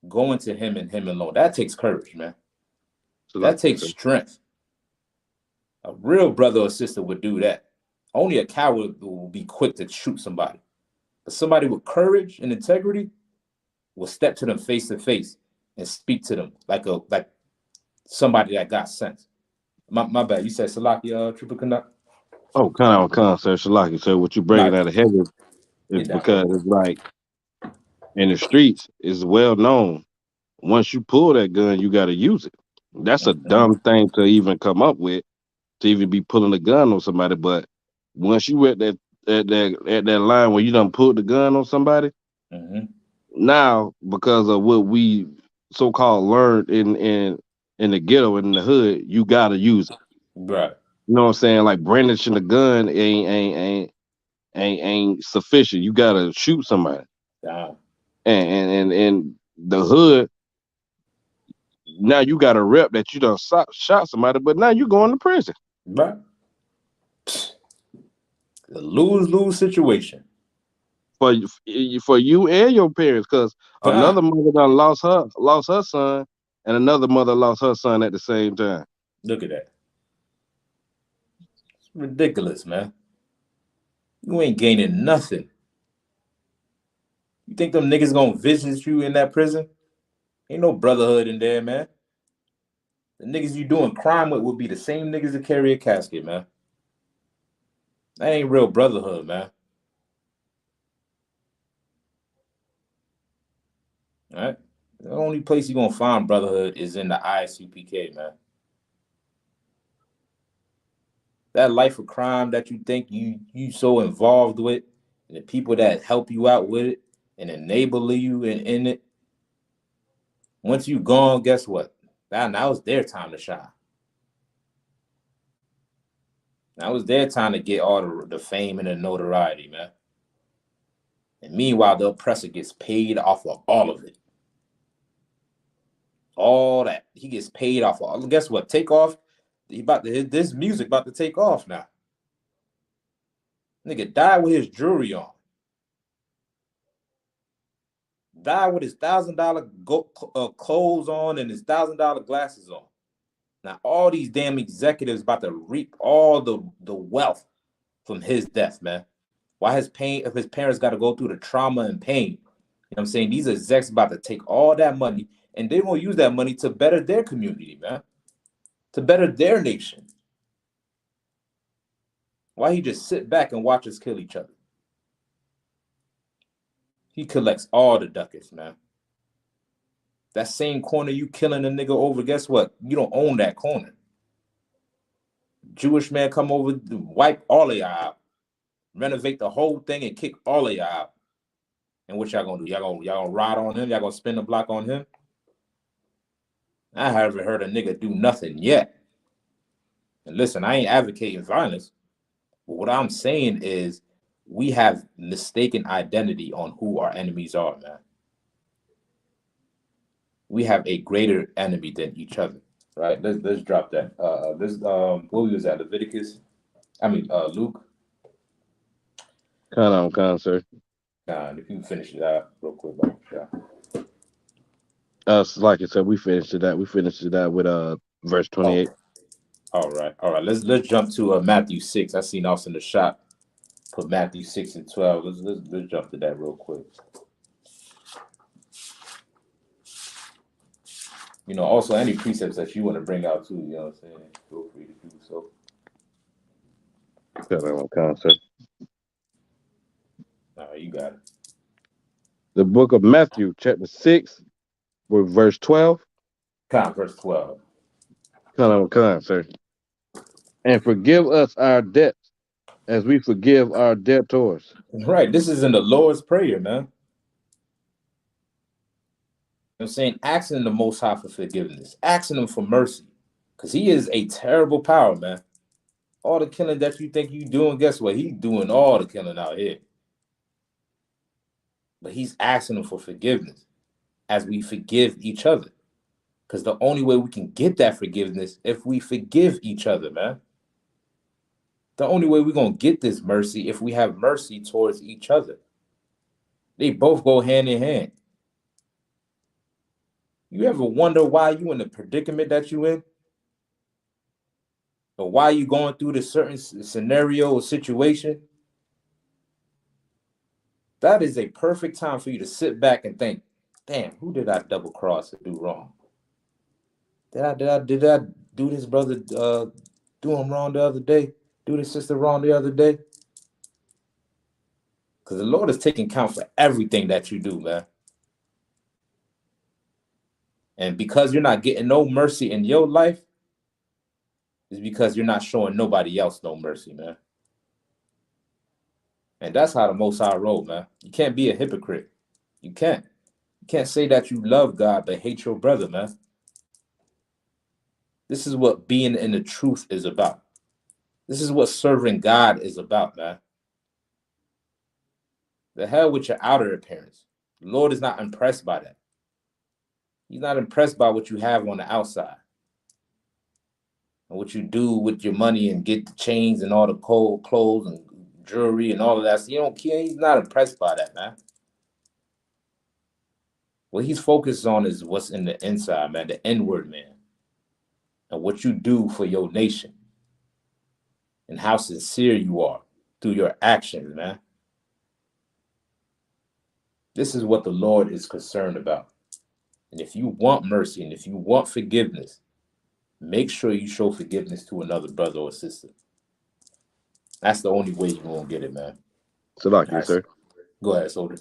[SPEAKER 1] Going to him and him alone. That takes courage, man. That takes strength. A real brother or sister would do that. Only a coward will be quick to shoot somebody. But somebody with courage and integrity will step to them face to face and speak to them like somebody that got sense. My bad. You said Salaki Triple Canuck?
[SPEAKER 3] Oh, kind of concept, Shalaki. So what you bringing
[SPEAKER 1] Like
[SPEAKER 3] out of heaven is
[SPEAKER 1] get down.
[SPEAKER 3] because it's like in the streets, it's well known. Once you pull that gun, you got to use it. That's a
[SPEAKER 1] Mm-hmm.
[SPEAKER 3] dumb thing to even come up with, to even be pulling a gun on somebody. But once you at that line where you done pulled the gun on somebody,
[SPEAKER 1] Mm-hmm.
[SPEAKER 3] now because of what we so called learned in the ghetto and in the hood, you gotta use it.
[SPEAKER 1] Right.
[SPEAKER 3] You know what I'm saying? Like brandishing the gun ain't sufficient. You gotta shoot somebody.
[SPEAKER 1] Down.
[SPEAKER 3] And the hood, now you got a rep that you done shot somebody, but now you going to prison.
[SPEAKER 1] Right. The lose-lose situation.
[SPEAKER 3] For you and your parents, because
[SPEAKER 1] But
[SPEAKER 3] another mother done lost her son, and another mother lost her son at the same time.
[SPEAKER 1] look at that. It's ridiculous, man. You ain't gaining nothing. You think them niggas gonna visit you in that prison? Ain't no brotherhood in there, man. The niggas you doing crime with would be the same niggas that carry a casket, man. That ain't real brotherhood, man. All right? The only place you gonna find brotherhood is in the ISUPK, man. That life of crime that you think you so involved with, and the people that help you out with it and enable you in it, once you gone, guess what? Now it's their time to shine. Now it's their time to get all the fame and the notoriety, man. And meanwhile, the oppressor gets paid off of all of it. All that. He gets paid off of all. Guess what? Take off. This music about to take off now. Nigga died with his jewelry on. Died with his $1,000 clothes on and his $1,000 glasses on. Now all these damn executives about to reap all the wealth from his death, man. Why his pain if his parents got to go through the trauma and pain? You know what I'm saying? These execs about to take all that money and they gonna use that money to better their community, man. To better their nation. Why he just sit back and watch us kill each other? He collects all the ducats, man. That same corner you killing a nigga over, guess what? You don't own that corner. Jewish man come over, wipe all of y'all out, renovate the whole thing and kick all of y'all out. And what y'all gonna do? Y'all gonna ride on him? Y'all gonna spin the block on him? I haven't heard a nigga do nothing yet. And listen, I ain't advocating violence, but what I'm saying is we have mistaken identity on who our enemies are, man. We have a greater enemy than each other. Right? Let's drop that. What was that? Leviticus? Luke.
[SPEAKER 3] Kind of concert.
[SPEAKER 1] If you finish it out real quick, yeah.
[SPEAKER 3] Like I said, we finished it out. We finished it out with verse 28.
[SPEAKER 1] All right. Let's jump to Matthew 6. I seen also in the shop put Matthew 6 and 12. Let's jump to that real quick. Also any precepts that you want to bring out too, you know what I'm saying? Feel free to do so.
[SPEAKER 3] Kind of concert.
[SPEAKER 1] All right, you got it.
[SPEAKER 3] The book of Matthew, chapter 6, with verse 12.
[SPEAKER 1] Verse 12.
[SPEAKER 3] Kind of concert. And forgive us our debts as we forgive our debtors.
[SPEAKER 1] Right. This is in the Lord's Prayer, man. I'm saying asking the Most High for forgiveness, asking him for mercy, because he is a terrible power, man. All the killing that you think you doing, guess what? He's doing all the killing out here. But he's asking him for forgiveness as we forgive each other. Because the only way we can get that forgiveness if we forgive each other, man. The only way we're going to get this mercy if we have mercy towards each other. They both go hand in hand. You ever wonder why you in the predicament that you in? Or why you going through this certain scenario or situation? That is a perfect time for you to sit back and think, damn, who did I double cross and do wrong? Did I do this brother do him wrong the other day? Do this sister wrong the other day? Because the Lord is taking count for everything that you do, man. And because you're not getting no mercy in your life, is because you're not showing nobody else no mercy, man. And that's how the Most High roll, man. You can't be a hypocrite. You can't. You can't say that you love God but hate your brother, man. This is what being in the truth is about. This is what serving God is about, man. The hell with your outer appearance. The Lord is not impressed by that. He's not impressed by what you have on the outside and what you do with your money and get the chains and all the cold clothes and jewelry and all of that. So you don't care. He's not impressed by that, man. What he's focused on is what's in the inside, man, the inward man, and what you do for your nation and how sincere you are through your actions, man. This is what the Lord is concerned about. And if you want mercy and if you want forgiveness, make sure you show forgiveness to another brother or sister. That's the only way you're going to get it, man.
[SPEAKER 3] So like you, sir.
[SPEAKER 1] Go ahead, Soldier.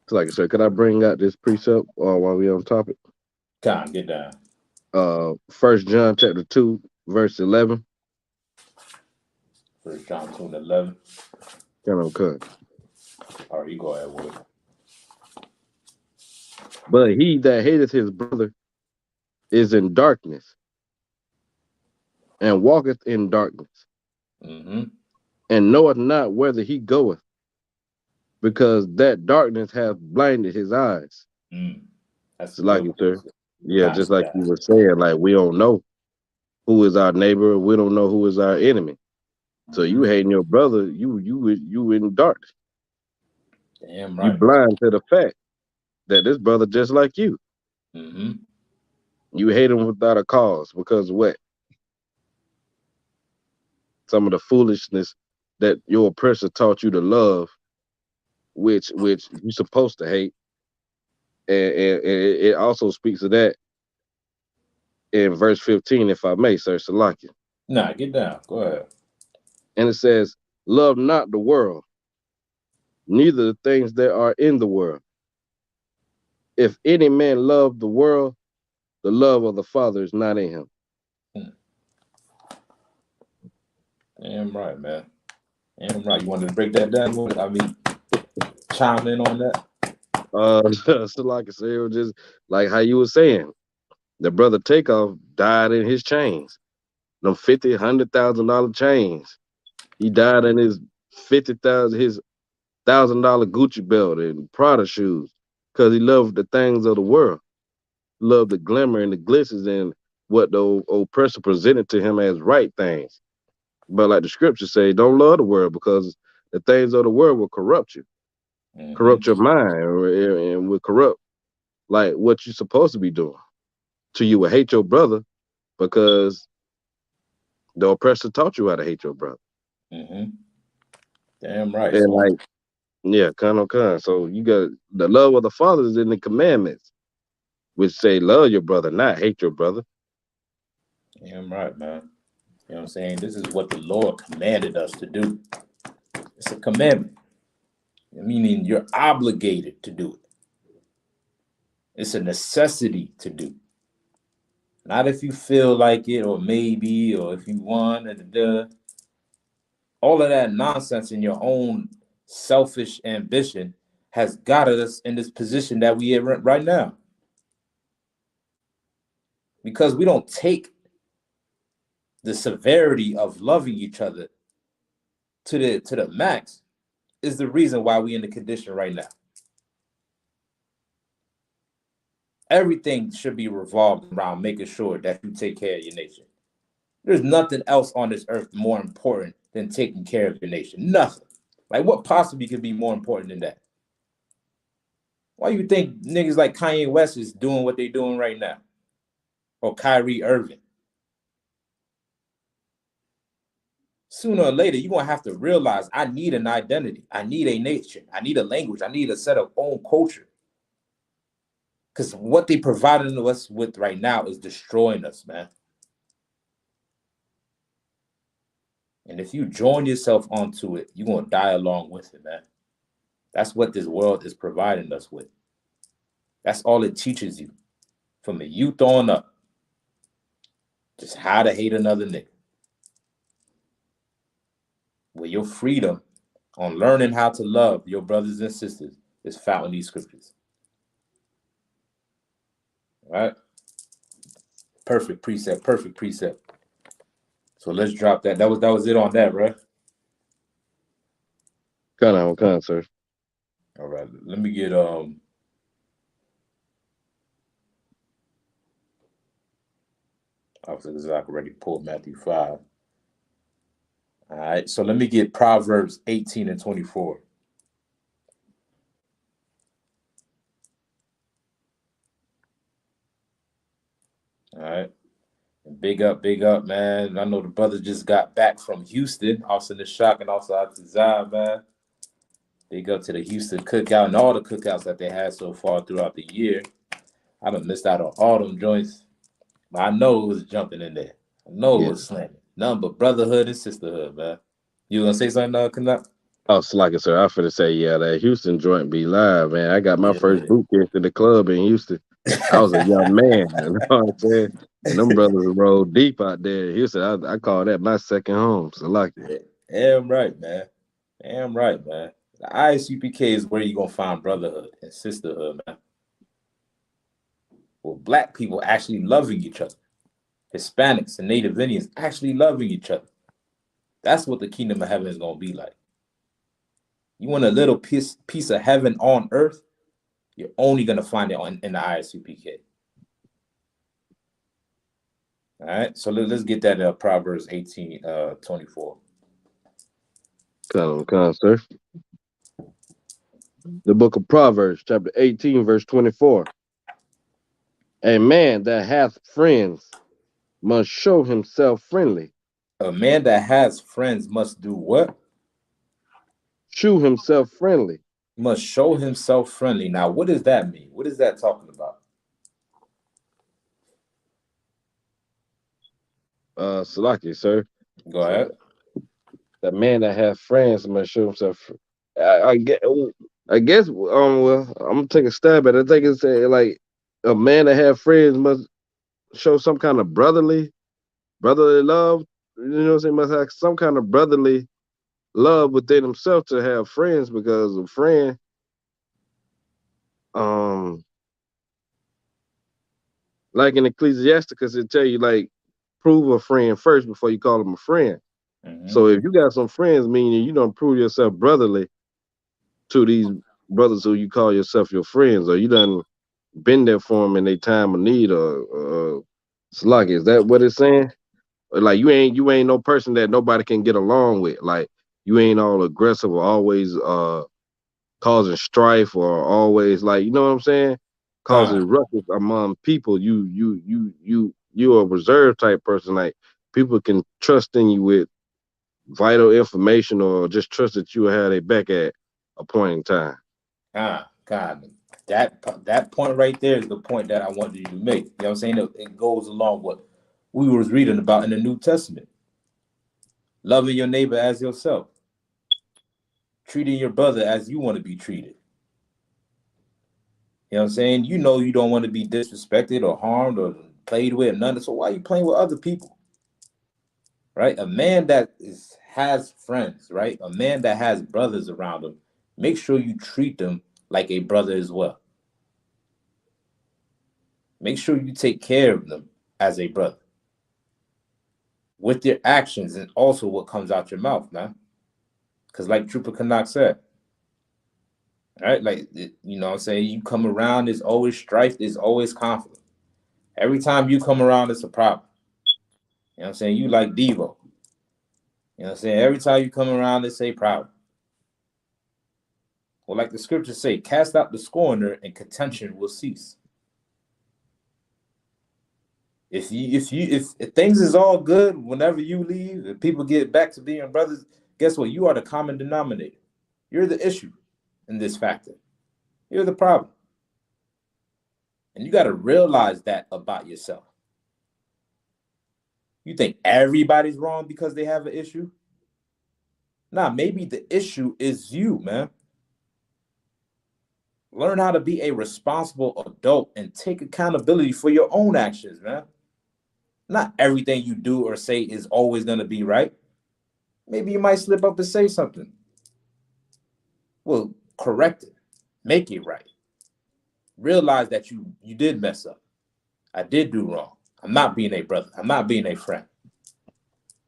[SPEAKER 3] So like you, sir. Could I bring out this precept while we on topic?
[SPEAKER 1] Come on, get down.
[SPEAKER 3] 1 John chapter 2, verse 11.
[SPEAKER 1] 1 John 2 and 11.
[SPEAKER 3] Kind of cut.
[SPEAKER 1] All right, you go ahead, Wood.
[SPEAKER 3] But he that hateth his brother is in darkness, and walketh in darkness, and knoweth not whither he goeth, because that darkness hath blinded his eyes.
[SPEAKER 1] That's
[SPEAKER 3] like it, sir. Yeah, just like you were saying, like we don't know who is our neighbor, we don't know who is our enemy. So you hating your brother, you in darkness.
[SPEAKER 1] Damn right.
[SPEAKER 3] You blind to the fact that this brother just like you. You hate him without a cause because of what? Some of the foolishness that your oppressor taught you to love, which you're supposed to hate. And it also speaks of that in verse 15, if I may, sir, Salakia.
[SPEAKER 1] Nah, get down. Go ahead.
[SPEAKER 3] And it says, love not the world, neither the things that are in the world. If any man love the world, the love of the Father is not in him.
[SPEAKER 1] Damn right, man. Damn right. You wanted to break that down? I mean, chime in on that?
[SPEAKER 3] So like I said, it was just like how you were saying, the brother Takeoff died in his chains. Them $50,000, $100,000 chains. He died in his $1,000 Gucci belt and Prada shoes because he loved the things of the world, loved the glimmer and the glistens and what the oppressor presented to him as right things. But like the scriptures say, don't love the world because the things of the world will corrupt you, corrupt your mind, and will corrupt like what you're supposed to be doing. So you will hate your brother because the oppressor taught you how to hate your brother.
[SPEAKER 1] Damn right.
[SPEAKER 3] And like, yeah, con. So you got the love of the Father is in the commandments, which say love your brother, not hate your brother.
[SPEAKER 1] Damn right, man. You know what I'm saying? This is what the Lord commanded us to do. It's a commandment, meaning you're obligated to do it. It's a necessity to do. Not if you feel like it or maybe or if you want. All of that nonsense in your own selfish ambition has got us in this position that we are in right now. Because we don't take the severity of loving each other to the max is the reason why we're in the condition right now. Everything should be revolved around making sure that you take care of your nation. There's nothing else on this earth more important than taking care of your nation. Nothing. Like what possibly could be more important than that? Why you think niggas like Kanye West is doing what they're doing right now? Or Kyrie Irving? Sooner or later, you're going to have to realize I need an identity. I need a nation. I need a language. I need a set of own culture. Because what they providing us with right now is destroying us, man. And if you join yourself onto it, you're going to die along with it, man. That's what this world is providing us with. That's all it teaches you from the youth on up. Just how to hate another nigga. Well, your freedom on learning how to love your brothers and sisters is found in these scriptures. All right? Perfect precept, perfect precept. So let's drop that. That was it on that, right?
[SPEAKER 3] Kind of, sir.
[SPEAKER 1] All right. Let me get I've already pulled Matthew 5. All right. So let me get Proverbs 18 and 24. All right. And big up, man. I know the brothers just got back from Houston. Also the shock and also out to Zion, man. Big up to the Houston cookout and all the cookouts that they had so far throughout the year. I done missed out on all them joints. But I know it was jumping in there. I know it was slamming. Nothing but brotherhood and sisterhood, man. You gonna say something, Canuck?
[SPEAKER 3] Oh, Slacker, sir. I finna say, yeah, that Houston joint be live, man. I got my first boot camp in the club in Houston. I was a young man, you know what I'm saying? And them brothers rolled deep out there in Houston. I call that my second home. So like it.
[SPEAKER 1] Damn right, man. Damn right, man. The ISUPK is where you're gonna find brotherhood and sisterhood, man. Well, black people actually loving each other. Hispanics and Native Indians actually loving each other. That's what the kingdom of heaven is gonna be like. You want a little piece of heaven on earth, you're only gonna find it in the ISUPK. All right, so let's get that Proverbs 18, 24.
[SPEAKER 3] Come on, sir. The book of Proverbs, chapter 18, verse 24. A man that hath friends must show himself friendly.
[SPEAKER 1] A man that has friends must do what?
[SPEAKER 3] Shew himself friendly.
[SPEAKER 1] Must show himself friendly. Now, what does that mean? What is that talking about?
[SPEAKER 3] Salaki, sir.
[SPEAKER 1] Go ahead.
[SPEAKER 3] The man that has friends must show himself. I guess. Well, I'm gonna take a stab at it. I think it's like a man that has friends must show some kind of brotherly love. You know what I'm saying? Must have some kind of brotherly love within himself to have friends, because a friend, like in Ecclesiasticus, it tell you like prove a friend first before you call him a friend.
[SPEAKER 1] Mm-hmm.
[SPEAKER 3] So if you got some friends, meaning you don't prove yourself brotherly to these brothers who you call yourself your friends, or you done been there for them in their time of need, or slug. Is that what it's saying? Like you ain't no person that nobody can get along with. Like you ain't all aggressive or always causing strife, or always, like, you know what I'm saying, causing ruckus among people. You're a reserved type person. Like people can trust in you with vital information, or just trust that you will have their back at a point in time.
[SPEAKER 1] God, that point right there is the point that I wanted you to make. You know what I'm saying? It goes along with what we was reading about in the New Testament. Loving your neighbor as yourself. Treating your brother as you want to be treated. You know what I'm saying? You know you don't want to be disrespected or harmed or played with or none. So why are you playing with other people? Right? A man that has friends, right? A man that has brothers around him, make sure you treat them like a brother as well. Make sure you take care of them as a brother. With your actions and also what comes out your mouth, man. Because like Trooper Canuck said, right? Like, you know what I'm saying? You come around, there's always strife, there's always conflict. Every time you come around, it's a problem. You know what I'm saying? You like Devo. You know what I'm saying? Every time you come around, it's a problem. Well, like the scriptures say, cast out the scorner and contention will cease. If things is all good, whenever you leave and people get back to being brothers, guess what? You are the common denominator. You're the issue in this factor. You're the problem. And you got to realize that about yourself. You think everybody's wrong because they have an issue? Nah, maybe the issue is you, man. Learn how to be a responsible adult and take accountability for your own actions, man. Not everything you do or say is always going to be right. Maybe you might slip up and say something. Well, correct it. Make it right. Realize that you did mess up. I did do wrong. I'm not being a brother. I'm not being a friend.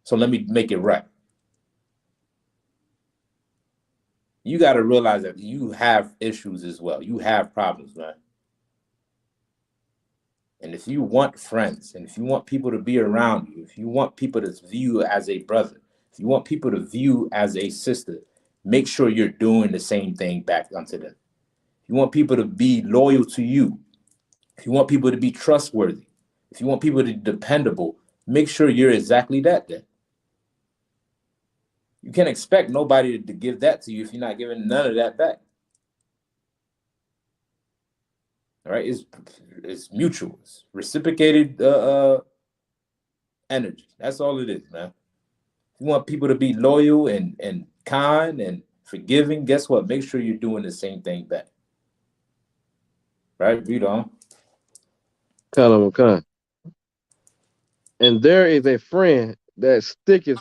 [SPEAKER 1] So let me make it right. You got to realize that you have issues as well. You have problems, man. And if you want friends, and if you want people to be around you, if you want people to view you as a brother, if you want people to view you as a sister, make sure you're doing the same thing back unto them. If you want people to be loyal to you, if you want people to be trustworthy, if you want people to be dependable, make sure you're exactly that then. You can't expect nobody to give that to you if you're not giving none of that back. All right, it's mutual, it's reciprocated energy. That's all it is, man. If you want people to be loyal and kind and forgiving, guess what? Make sure you're doing the same thing back. Right? Read on.
[SPEAKER 3] Kind. And there is a friend that sticketh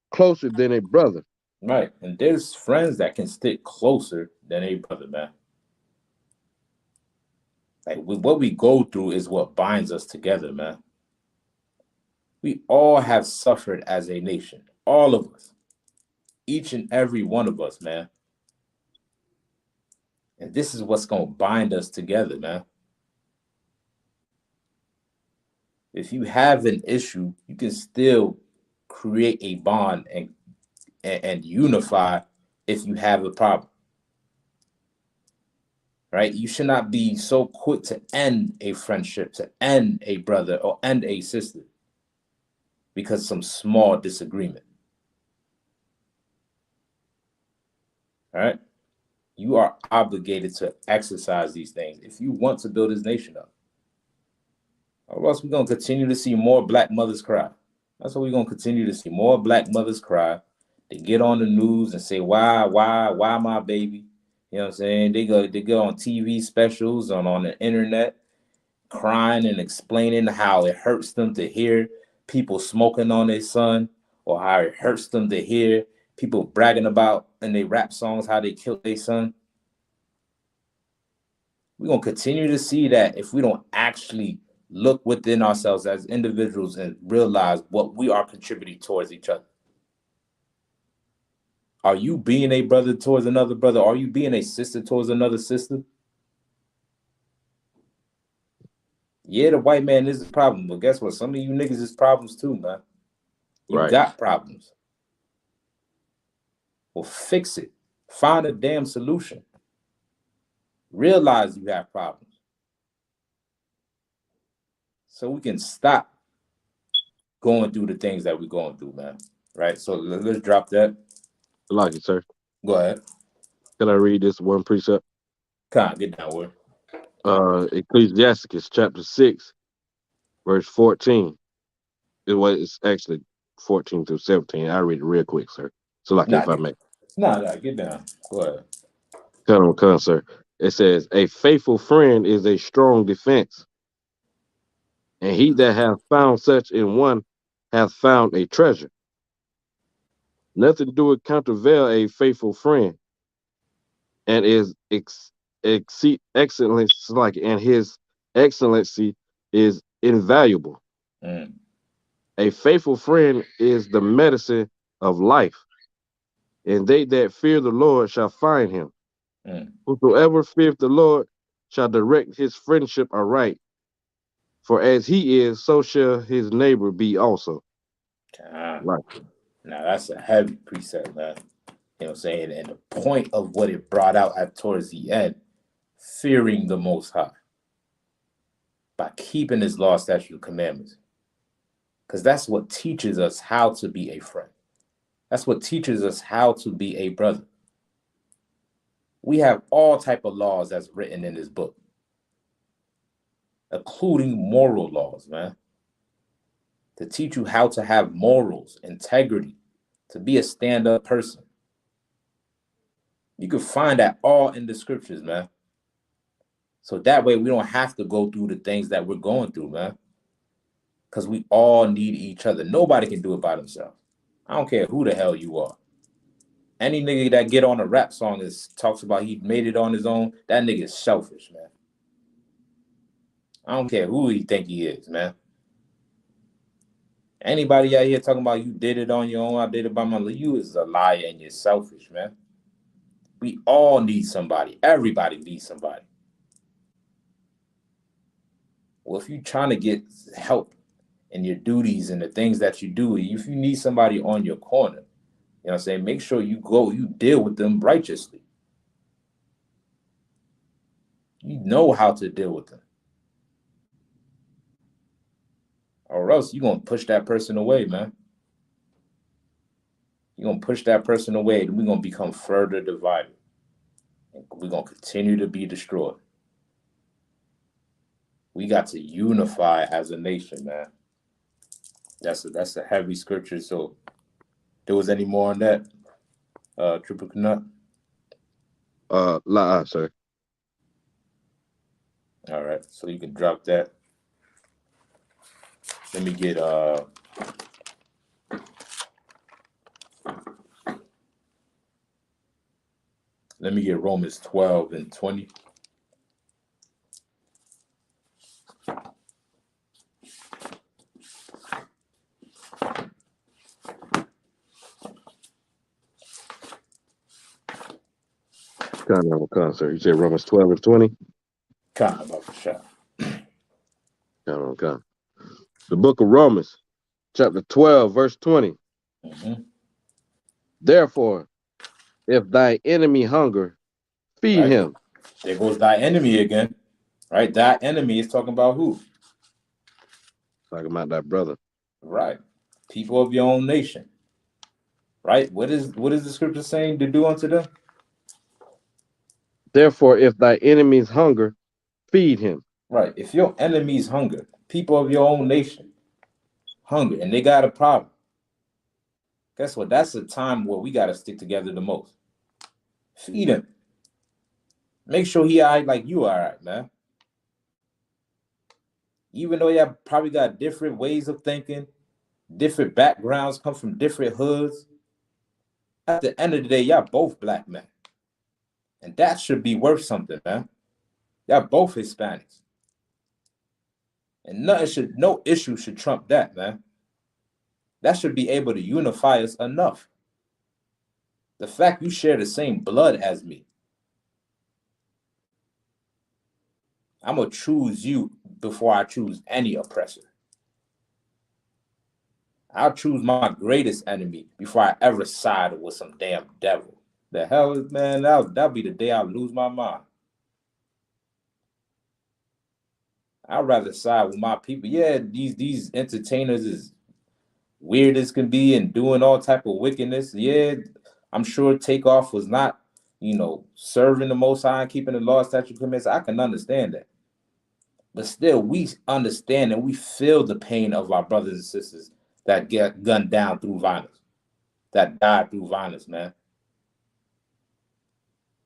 [SPEAKER 3] closer than a brother.
[SPEAKER 1] Right. And there's friends that can stick closer than a brother, man. Like what we go through is what binds us together, man. We all have suffered as a nation. All of us. Each and every one of us, man. And this is what's going to bind us together, man. If you have an issue, you can still create a bond and unify if you have a problem. Right? You should not be so quick to end a friendship, to end a brother or end a sister because some small disagreement. All right? You are obligated to exercise these things if you want to build this nation up. Or else we're going to continue to see more black mothers cry. That's what we're going to continue to see. More black mothers cry. They get on the news and say, why my baby? You know what I'm saying? They go on TV specials on the internet, crying and explaining how it hurts them to hear people smoking on their son, or how it hurts them to hear people bragging about in their rap songs how they killed their son. We're going to continue to see that if we don't actually look within ourselves as individuals and realize what we are contributing towards each other. Are you being a brother towards another brother? Are you being a sister towards another sister? Yeah, the white man is a problem, but guess what? Some of you niggas is problems too, man. You got problems. Well, fix it. Find a damn solution. Realize you have problems. So we can stop going through the things that we're going through, man. Right? So let's drop that.
[SPEAKER 3] I like it, sir.
[SPEAKER 1] Go ahead.
[SPEAKER 3] Can I read this one precept?
[SPEAKER 1] Come on, get down with
[SPEAKER 3] Ecclesiasticus chapter 6, verse 14. It's actually 14 through 17. I read it real quick, sir. So like if I may.
[SPEAKER 1] Nah, get down. Go ahead.
[SPEAKER 3] Come on, sir. It says, a faithful friend is a strong defense. And he that hath found such in one hath found a treasure. Nothing doeth countervail a faithful friend, and is excellence like, and his excellency is invaluable.
[SPEAKER 1] Mm.
[SPEAKER 3] A faithful friend is the medicine of life, and they that fear the Lord shall find him.
[SPEAKER 1] Mm.
[SPEAKER 3] Whosoever feareth the Lord shall direct his friendship aright. For as he is, so shall his neighbor be also.
[SPEAKER 1] Right. Now that's a heavy precept, man. You know what I'm saying? And the point of what it brought out towards the end, fearing the Most High by keeping his law, statute, and commandments. Because that's what teaches us how to be a friend. That's what teaches us how to be a brother. We have all type of laws that's written in this book. including moral laws, man. To teach you how to have morals, integrity, to be a stand-up person. You can find that all in the scriptures, man. So that way we don't have to go through the things that we're going through, man. Because we all need each other. Nobody can do it by themselves. I don't care who the hell you are. Any nigga that get on a rap song and talks about he made it on his own, that nigga is selfish, man. I don't care who he think he is, man. Anybody out here talking about you did it on your own, I did it by my life, you is a liar and you're selfish, man. We all need somebody. Everybody needs somebody. Well, if you're trying to get help in your duties and the things that you do, if you need somebody on your corner, you know what I'm saying, make sure you deal with them righteously. You know how to deal with them. Or else you're going to push that person away, man. You're going to push that person away and we're going to become further divided. And we're going to continue to be destroyed. We got to unify as a nation, man. That's a heavy scripture. So there was any more on that? Triple Knut?
[SPEAKER 3] La, sir.
[SPEAKER 1] All right. So you can drop that. Let me get Romans 12 and 20.
[SPEAKER 3] Sir. You said Romans 12 and 20?
[SPEAKER 1] Kind of a shot.
[SPEAKER 3] The book of Romans, chapter 12, verse 20.
[SPEAKER 1] Mm-hmm.
[SPEAKER 3] Therefore, if thy enemy hunger, feed him.
[SPEAKER 1] There goes thy enemy again. Right? Thy enemy is talking about who?
[SPEAKER 3] Talking about thy brother.
[SPEAKER 1] Right. People of your own nation. Right? What is the scripture saying to do unto them?
[SPEAKER 3] Therefore, if thy enemies hunger, feed him.
[SPEAKER 1] Right. If your enemies hunger, people of your own nation hunger, and they got a problem, guess what? That's a time where we got to stick together the most. Feed him. Make sure he all right like you all right, man. Even though y'all probably got different ways of thinking, different backgrounds, come from different hoods, at the end of the day, y'all both black men. And that should be worth something, man. Y'all both Hispanics. And no issue should trump that, man. That should be able to unify us enough. The fact you share the same blood as me, I'm going to choose you before I choose any oppressor. I'll choose my greatest enemy before I ever side with some damn devil. The hell is, man, that'll be the day I lose my mind. I'd rather side with my people. Yeah, these entertainers is weird as can be and doing all type of wickedness. Yeah, I'm sure Takeoff was not, serving the Most High and keeping the law, statute, commandments. I can understand that. But still, we understand and we feel the pain of our brothers and sisters that get gunned down through violence, that died through violence, man.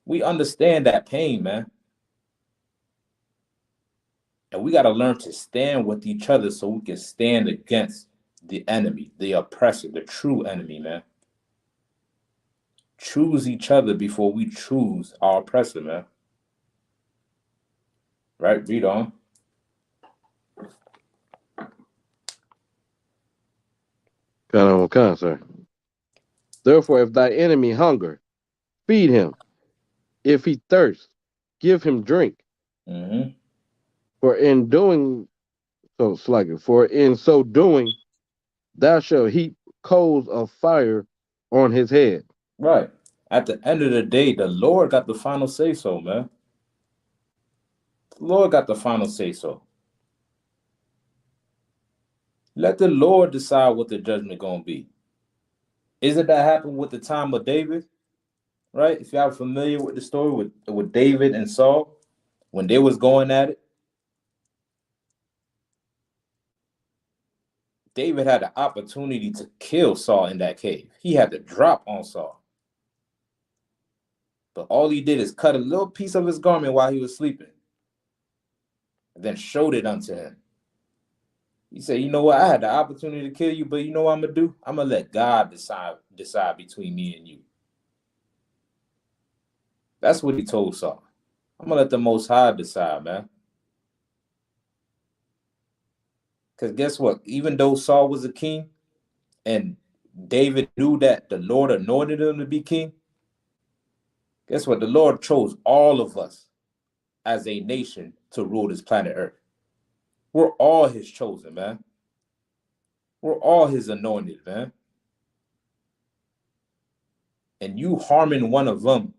[SPEAKER 1] We understand that pain, man. And we got to learn to stand with each other so we can stand against the enemy, the oppressor, the true enemy, man. Choose each other before we choose our oppressor, man. Right? Read on.
[SPEAKER 3] Sir. Therefore, if thy enemy hunger, feed him. If he thirst, give him drink.
[SPEAKER 1] Mm-hmm.
[SPEAKER 3] For in so doing, thou shalt heap coals of fire on his head.
[SPEAKER 1] Right. At the end of the day, the Lord got the final say so, man. The Lord got the final say so. Let the Lord decide what the judgment gonna be. Isn't that happened with the time of David? Right? If y'all familiar with the story with David and Saul, when they was going at it, David had the opportunity to kill Saul in that cave. He had to drop on Saul. But all he did is cut a little piece of his garment while he was sleeping, and then showed it unto him. He said, you know what? I had the opportunity to kill you, but you know what I'm going to do? I'm going to let God decide between me and you. That's what he told Saul. I'm going to let the Most High decide, man. Because guess what? Even though Saul was a king and David knew that the Lord anointed him to be king, guess what? The Lord chose all of us as a nation to rule this planet Earth. We're all his chosen, man. We're all his anointed, man. And you harming one of them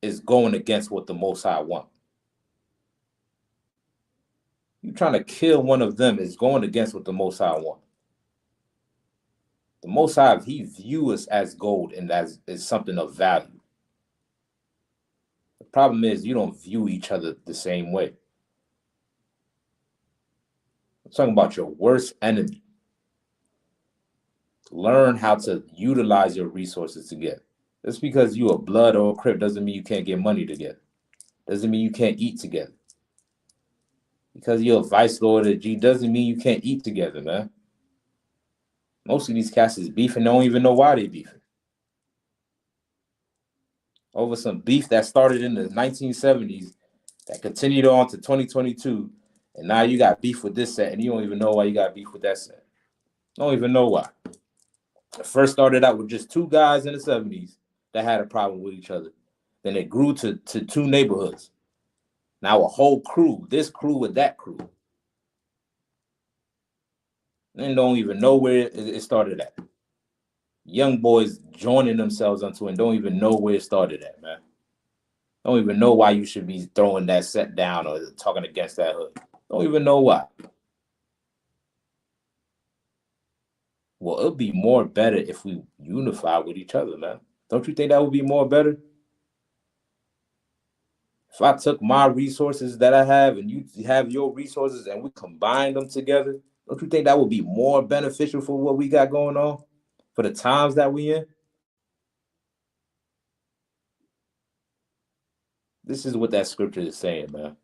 [SPEAKER 1] is going against what the Most High wants. You trying to kill one of them is going against what the Most High wants. The Most High, he views us as gold and as something of value. The problem is you don't view each other the same way. I'm talking about your worst enemy. Learn how to utilize your resources together. Just because you a blood or a crip doesn't mean you can't get money together. Doesn't mean you can't eat together. Because you're a vice lord or G doesn't mean you can't eat together, man. Most of these cats is beefing, don't even know why they beefing. Over some beef that started in the 1970s that continued on to 2022, and now you got beef with this set, and you don't even know why you got beef with that set. Don't even know why. It first started out with just two guys in the 70s that had a problem with each other. Then it grew to two neighborhoods. Now a whole crew, this crew with that crew. And don't even know where it started at. Young boys joining themselves onto it and don't even know where it started at, man. Don't even know why you should be throwing that set down or talking against that hood. Don't even know why. Well, it'd be more better if we unify with each other, man. Don't you think that would be more better? If I took my resources that I have and you have your resources and we combine them together, don't you think that would be more beneficial for what we got going on? For the times that we in? This is what that scripture is saying, man.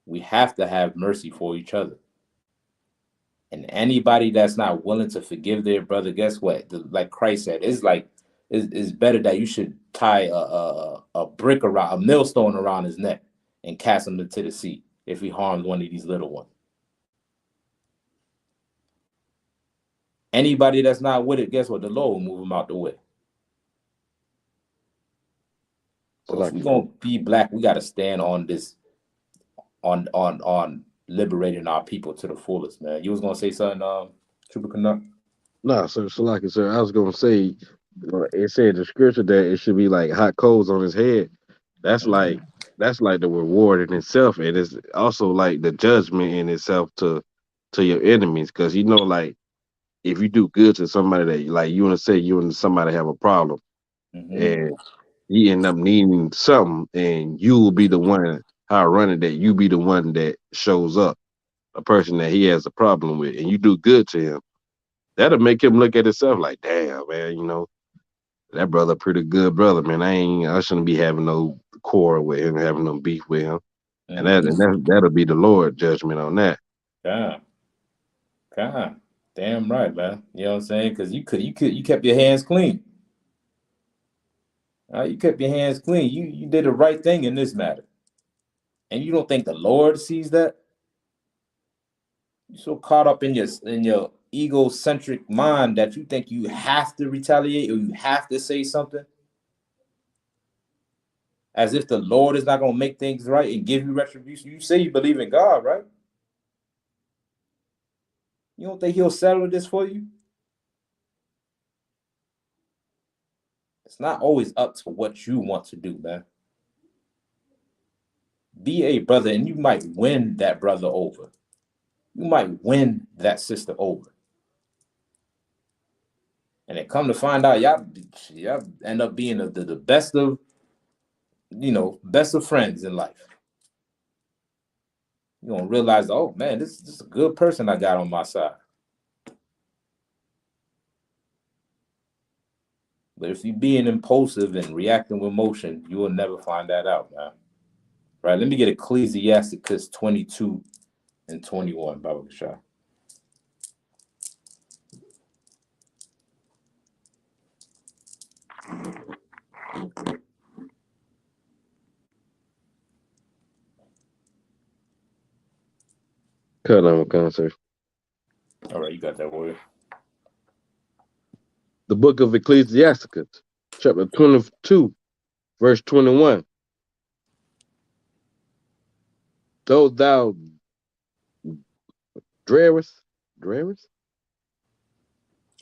[SPEAKER 1] We have to have mercy for each other. And anybody that's not willing to forgive their brother, guess what? Like Christ said, it's better that you should tie a brick around, a millstone around his neck and cast him into the sea if he harms one of these little ones. Anybody that's not with it, guess what? The Lord will move him out the way. So if we're gonna be black, we gotta stand on this, on liberating our people to the fullest, man. You was gonna say something, Trooper Canuck?
[SPEAKER 3] No, sir, Salaki, sir. I was gonna say, it said in the scripture that it should be like hot coals on his head. That's like the reward in itself, and it's also like the judgment in itself to your enemies, because like if you do good to somebody that like you want to say you and somebody have a problem, and you end up needing something, and you will be the one how running that you be the one that shows up, a person that he has a problem with, and you do good to him. That'll make him look at himself like, damn, man, that brother pretty good brother, man. I shouldn't be having no quarrel with him, having no beef with him. And that'll be the Lord judgment on that.
[SPEAKER 1] God. Damn right, man. You know what I'm saying? Because you kept your hands clean. You kept your hands clean. You did the right thing in this matter. And you don't think the Lord sees that? You're so caught up in your egocentric mind that you think you have to retaliate or you have to say something. As if the Lord is not going to make things right and give you retribution. You say you believe in God, right? You don't think he'll settle this for you? It's not always up to what you want to do, man. Be a brother, and you might win that brother over. You might win that sister over. And then come to find out, y'all end up being the best of, best of friends in life. You're going to realize, oh, man, this is a good person I got on my side. But if you're being impulsive and reacting with emotion, you will never find that out, man. Right? Let me get Ecclesiasticus 22 and 21, Baba Shah.
[SPEAKER 3] Cut on concert.
[SPEAKER 1] All right, you got that word.
[SPEAKER 3] The book of Ecclesiasticus, chapter 22, verse 21. Though thou drewest, drewest?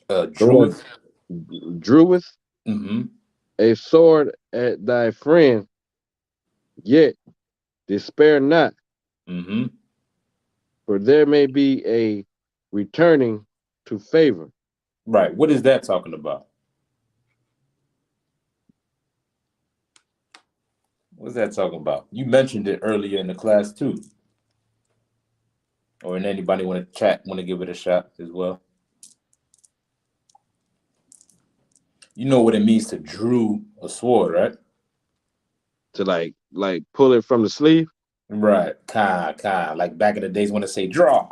[SPEAKER 3] Though
[SPEAKER 1] Druid.
[SPEAKER 3] thou drewest
[SPEAKER 1] Mm-hmm.
[SPEAKER 3] a sword at thy friend, yet despair not,
[SPEAKER 1] Mm-hmm.
[SPEAKER 3] for there may be a returning to favor.
[SPEAKER 1] Right. What is that talking about? What's that talking about? You mentioned it earlier in the class too. Or in anybody want to chat, want to give it a shot as well. You know what it means to drew a sword, right?
[SPEAKER 3] To pull it from the sleeve.
[SPEAKER 1] Right. Kind. Like back in the days when they say draw.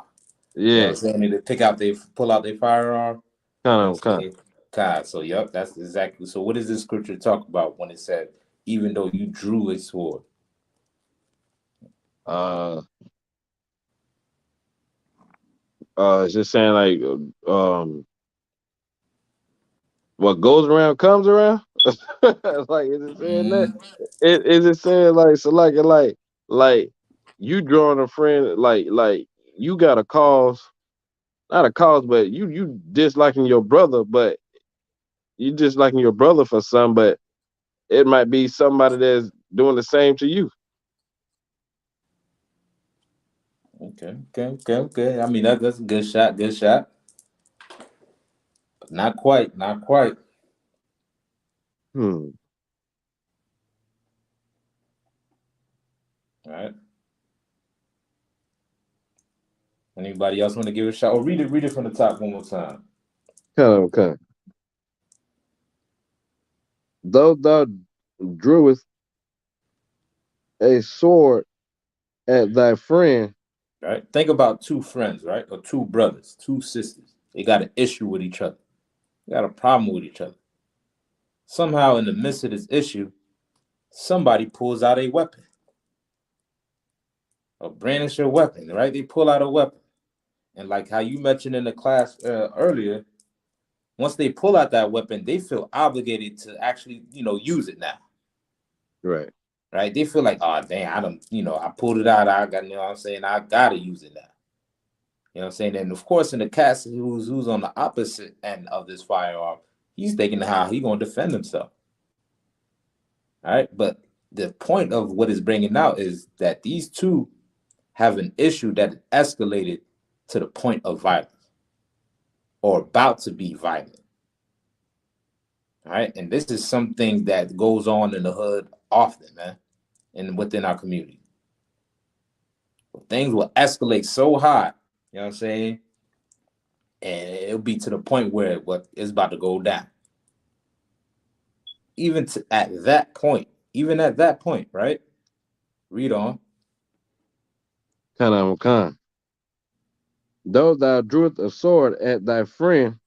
[SPEAKER 1] You know what
[SPEAKER 3] Yeah,
[SPEAKER 1] I'm saying? They pull out their firearm. You know
[SPEAKER 3] kind
[SPEAKER 1] what
[SPEAKER 3] of,
[SPEAKER 1] I'm
[SPEAKER 3] kind.
[SPEAKER 1] saying? God. So yep, that's exactly. So what does this scripture talk about when it said, even though you drew a sword?
[SPEAKER 3] It's just saying what goes around comes around. Like, is it saying that?
[SPEAKER 1] Mm,
[SPEAKER 3] Is it saying like you drawing a friend like you got a cause, not a cause, but you disliking your brother, but you disliking your brother for some, but it might be somebody that's doing the same to you.
[SPEAKER 1] okay. I mean that's a good shot, good shot. But not quite, not quite.
[SPEAKER 3] Hmm.
[SPEAKER 1] All right. Anybody else want to give it a shot? Or read it from the top one more time.
[SPEAKER 3] Kind of. Though thou drewest a sword at thy friend.
[SPEAKER 1] Right? Think about two friends, right? Or two brothers, two sisters. They got an issue with each other. They got a problem with each other. Somehow, in the midst of this issue, somebody pulls out a weapon, a brandish a weapon, right? They pull out a weapon. And like how you mentioned in the class earlier, once they pull out that weapon, they feel obligated to actually, use it now.
[SPEAKER 3] Right.
[SPEAKER 1] Right? They feel like, oh, damn, I don't, I pulled it out. I got, what I'm saying? I got to use it now. You know what I'm saying? And of course, in the cast who's on the opposite end of this firearm, he's thinking how he gonna defend himself. All right, but the point of what is bringing out is that these two have an issue that escalated to the point of violence or about to be violent. All right, and this is something that goes on in the hood often, man, and within our community. Things will escalate so high, you know what I'm saying? And it'll be to the point where what is about to go down. Even at that point, right? Read on.
[SPEAKER 3] Kind. Though thou drewest a sword at thy friend,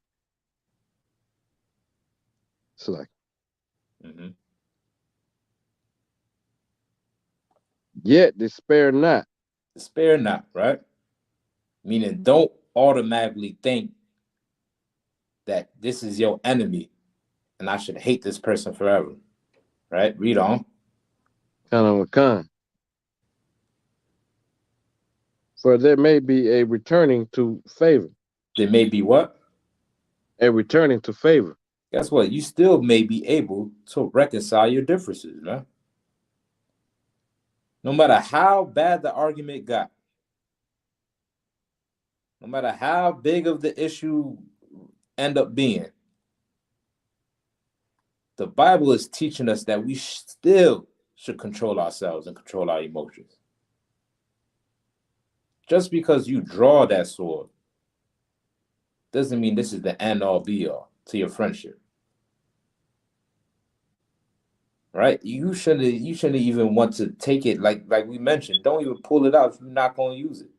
[SPEAKER 3] it's like,
[SPEAKER 1] Mm-hmm.
[SPEAKER 3] yet despair not.
[SPEAKER 1] Despair not, right? Meaning, don't automatically think that this is your enemy and I should hate this person forever, right? Read on.
[SPEAKER 3] Kind. For there may be a returning to favor.
[SPEAKER 1] There may be what?
[SPEAKER 3] A returning to favor.
[SPEAKER 1] Guess what? You still may be able to reconcile your differences, man. No matter how bad the argument got, no matter how big of the issue end up being, the Bible is teaching us that we still should control ourselves and control our emotions. Just because you draw that sword doesn't mean this is the end all be all to your friendship. right? You shouldn't even want to take it like we mentioned. Don't even pull it out if you're not going to use it.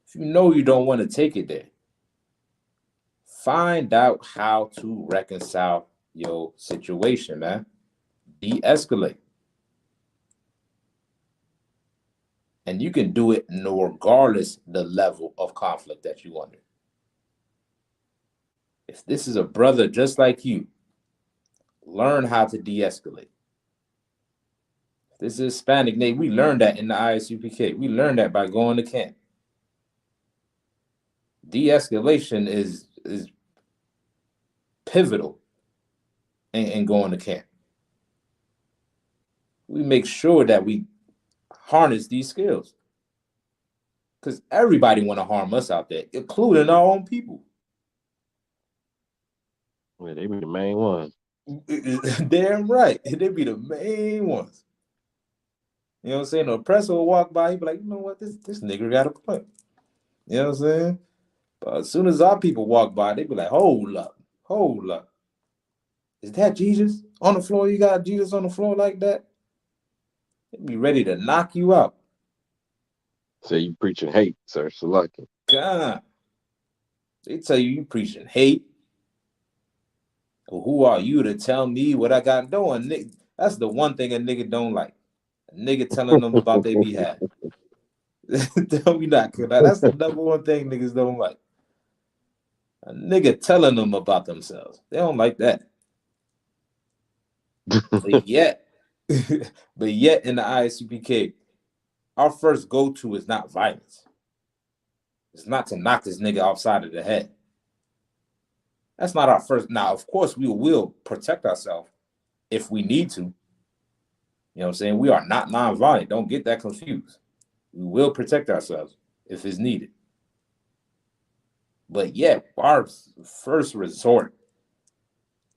[SPEAKER 1] If you know you don't want to take it there, find out how to reconcile your situation, man. De-escalate. And you can do it regardless the level of conflict that you under. If this is a brother just like you, learn how to de-escalate. If this is Hispanic, Nate, we learned that in the ISUPK. We learned that by going to camp. De-escalation is pivotal in going to camp. We make sure that we harness these skills. Because everybody want to harm us out there, including our own people.
[SPEAKER 3] Yeah, they be the main ones.
[SPEAKER 1] Damn right. They be the main ones. You know what I'm saying? The oppressor will walk by, he be like, you know what, this nigga got a point. You know what I'm saying? But as soon as our people walk by, they be like, hold up. Is that Jesus on the floor? You got Jesus on the floor like that? They be ready to knock you out.
[SPEAKER 3] So you preaching hate, sir. Salaki.
[SPEAKER 1] God. They tell you preaching hate. Well, who are you to tell me what I got doing? That's the one thing a nigga don't like. A nigga telling them about their behalf. Tell me not, cause that's the number one thing niggas don't like. A nigga telling them about themselves. They don't like that. But yet in the ISUPK, our first go-to is not violence. It's not to knock this nigga offside of the head. That's not our first. Now, of course, we will protect ourselves if we need to. You know what I'm saying? We are not nonviolent. Don't get that confused. We will protect ourselves if it's needed. But yeah, our first resort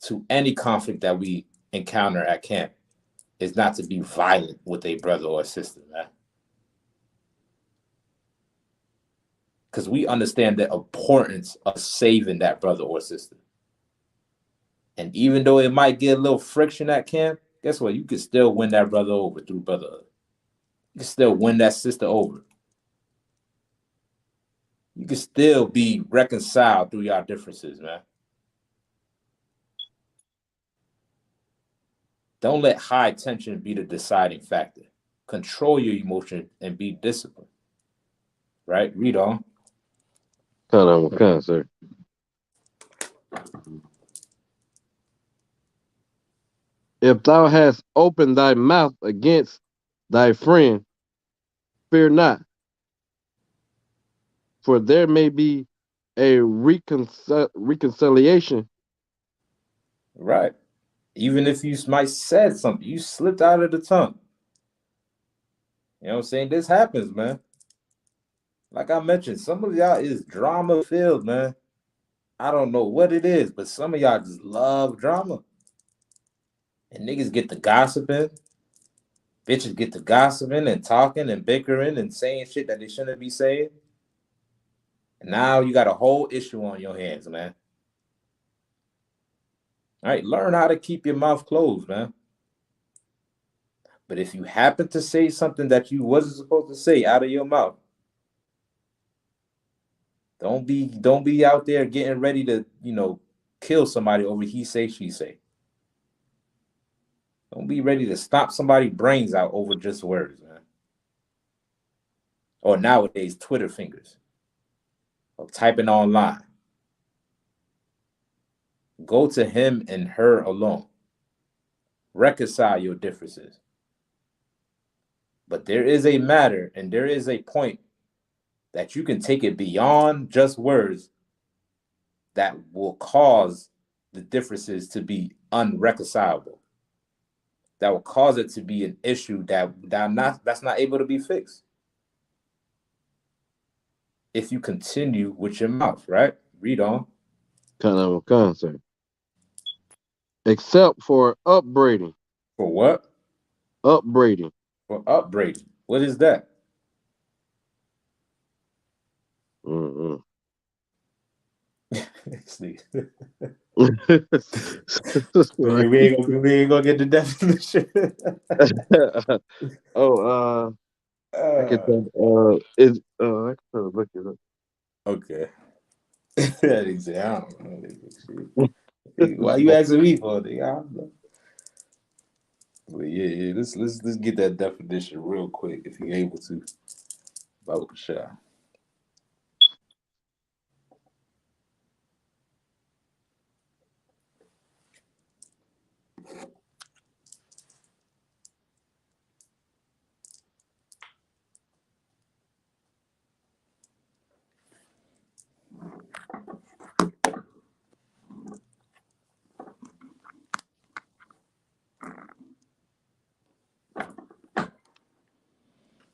[SPEAKER 1] to any conflict that we encounter at camp is not to be violent with a brother or a sister, man. Because we understand the importance of saving that brother or sister. And even though it might get a little friction at camp, guess what? You can still win that brother over through brotherhood. You can still win that sister over. You can still be reconciled through your differences, man. Don't let high tension be the deciding factor. Control your emotion and be disciplined. Right? Read on.
[SPEAKER 3] Come, sir. If thou hast opened thy mouth against thy friend, fear not, for there may be a reconciliation.
[SPEAKER 1] Right. Even if you might said something, you slipped out of the tongue. You know what I'm saying? This happens, man. Like I mentioned, some of y'all is drama filled, man. I don't know what it is, but some of y'all just love drama. And niggas get to gossiping. Bitches get to gossiping and talking and bickering and saying shit that they shouldn't be saying. And now you got a whole issue on your hands, man. All right, learn how to keep your mouth closed, man. But if you happen to say something that you wasn't supposed to say out of your mouth, don't be out there getting ready to, kill somebody over he say, she say. Don't be ready to stomp somebody's brains out over just words, man. Or nowadays, Twitter fingers. Or typing online. Go to him and her alone. Reconcile your differences. But there is a matter and there is a point that you can take it beyond just words that will cause the differences to be unreconcilable. That will cause it to be an issue that's not able to be fixed. If you continue with your mouth, right? Read on.
[SPEAKER 3] Come, sir. Except for upbraiding.
[SPEAKER 1] For what?
[SPEAKER 3] Upbraiding.
[SPEAKER 1] For upbraiding. What is that?
[SPEAKER 3] Mm-mm.
[SPEAKER 1] See,
[SPEAKER 3] Right.
[SPEAKER 1] we ain't gonna get the definition.
[SPEAKER 3] Oh, I can
[SPEAKER 1] uh,
[SPEAKER 3] tell. Is I can tell. Look it up.
[SPEAKER 1] okay. That is, I don't know. Why you asking me for it? I don't know. But yeah. Let's get that definition real quick if you're able to. About sure.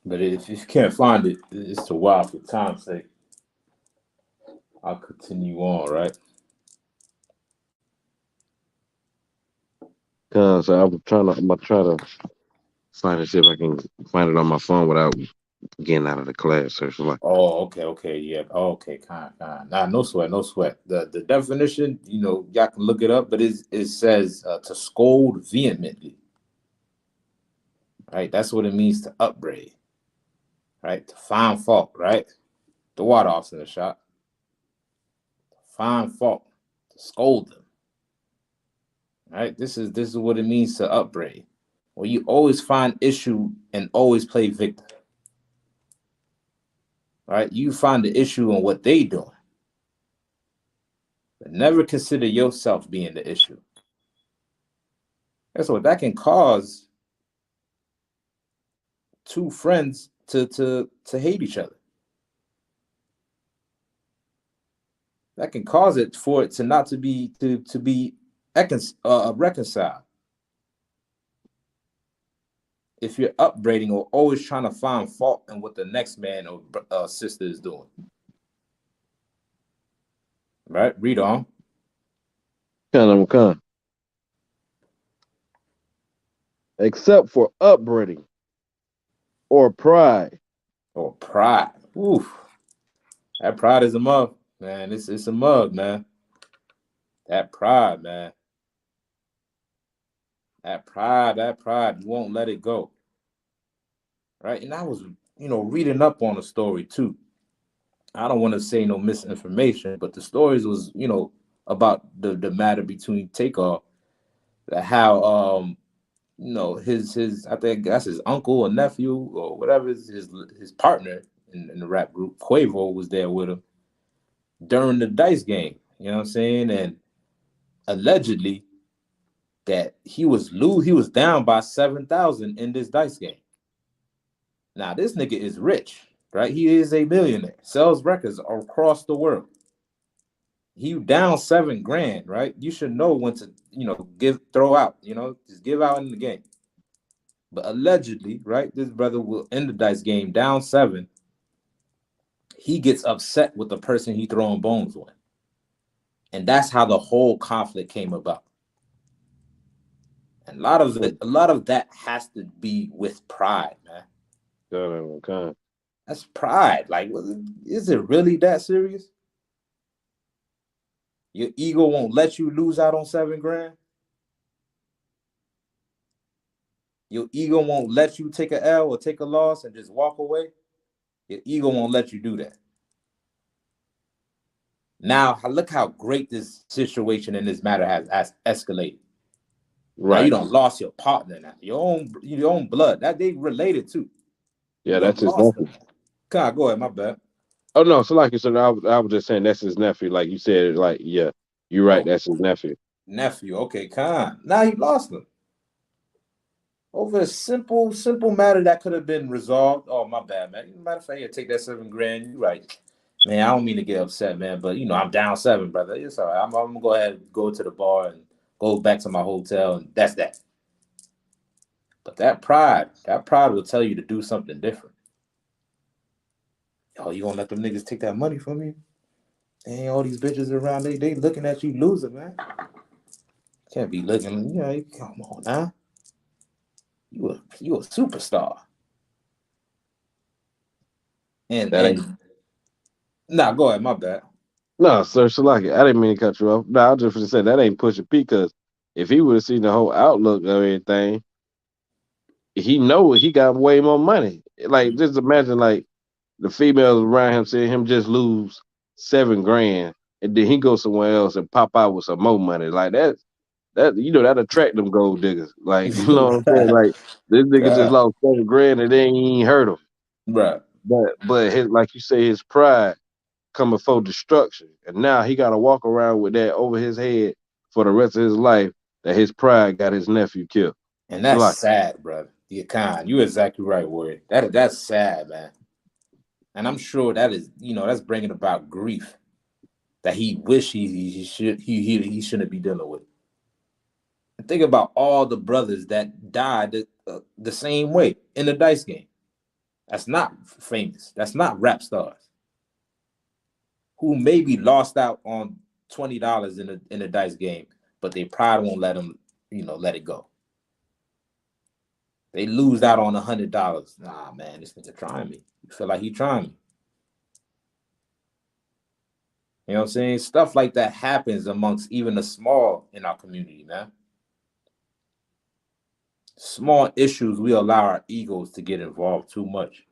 [SPEAKER 1] But if you can't find it, it's a while for time's sake. I'll continue on, right?
[SPEAKER 3] Cause I'm gonna try to find it, see if I can find it on my phone without getting out of the class. So it's like,
[SPEAKER 1] Oh, okay, yeah. Oh, okay, kind. Nah, no sweat, no sweat. The definition, y'all can look it up, but it says to scold vehemently, right? That's what it means to upbraid, right? To find fault, right? The water off's in the shop. Find fault, to scold them, right? This is what it means to upbraid. Well, you always find issue and always play victim, right? You find the issue in what they doing, but never consider yourself being the issue. That's what that can cause two friends to hate each other. That can cause it for it to not to be reconciled. If you're upbraiding or always trying to find fault in what the next man or sister is doing, right? Read on.
[SPEAKER 3] kind of except for upbringing or pride.
[SPEAKER 1] Or pride. Oof, that pride is a mug, man. It's a mug, man. That pride, man. That pride. You won't let it go, right? And I was, reading up on the story too. I don't want to say no misinformation, but the stories was, about the matter between Takeoff, that how his I think that's his uncle or nephew or whatever his partner in the rap group, Quavo, was there with him during the dice game. You know what I'm saying? And allegedly that he was down by 7,000 in this dice game. Now this nigga is rich, right? He is a millionaire, sells records across the world. He down 7 grand, right? You should know when to, throw out, just give out in the game. But allegedly, right, this brother will end the dice game down 7. He gets upset with the person he throwing bones with. And that's how the whole conflict came about. And a lot of that has to be with pride, man.
[SPEAKER 3] Kind
[SPEAKER 1] That's pride. Like, is it really that serious? Your ego won't let you lose out on 7 grand. Your ego won't let you take a L or take a loss and just walk away. Your ego won't let you do that. Now, look how great this situation in this matter has escalated. Now you
[SPEAKER 3] right.
[SPEAKER 1] don't lost your partner now, your own blood that they related to. You
[SPEAKER 3] Yeah,
[SPEAKER 1] don't
[SPEAKER 3] that's his
[SPEAKER 1] lost
[SPEAKER 3] nephew.
[SPEAKER 1] them. Come on, go ahead, my bad.
[SPEAKER 3] Oh no, so like you said, I was just saying that's his nephew. Like you said, like yeah, you're right.
[SPEAKER 1] Oh,
[SPEAKER 3] That's his nephew.
[SPEAKER 1] nephew. Okay, Khan. Now he lost them over a simple matter that could have been resolved. Oh, my bad, man. Matter of fact, yeah, take that 7 grand. You right, man. I don't mean to get upset, man, but I'm down 7, brother. It's all right. I'm gonna go ahead and go to the bar and go back to my hotel, and that's that. But that pride will tell you to do something different. Oh, you gonna let them niggas take that money from you? Ain't all these bitches around, they looking at you losing, man. Can't be looking, come on now. You a superstar. And
[SPEAKER 3] That ain't
[SPEAKER 1] and nah, go ahead, my bad.
[SPEAKER 3] No, sir, Shalaki, I didn't mean to cut you off. No, I was just gonna say that ain't pushing P because if he would have seen the whole outlook of everything, he know he got way more money. Like just imagine like the females around him seeing him just lose 7 grand and then he go somewhere else and pop out with some more money. Like that that attract them gold diggers. Like, you know what I'm saying? Like this nigga just
[SPEAKER 1] God.
[SPEAKER 3] lost 7 grand and then he ain't hurt him.
[SPEAKER 1] Right.
[SPEAKER 3] But his, like you say, his pride come before destruction. And now he gotta walk around with that over his head for the rest of his life that his pride got his nephew killed.
[SPEAKER 1] And
[SPEAKER 3] So
[SPEAKER 1] that's
[SPEAKER 3] like,
[SPEAKER 1] sad, brother. You kind. You exactly right, Warrior. That's sad, man. And I'm sure that is, that's bringing about grief that he wish he shouldn't be dealing with. And think about all the brothers that died the same way in the dice game. That's not famous. That's not rap stars who maybe lost out on $20 in a dice game, but they pride won't let them, let it go. They lose out on $100. Nah, man, this nigga trying me. You feel like he trying me. You know what I'm saying? Stuff like that happens amongst even the small in our community, man. Small issues, we allow our egos to get involved too much.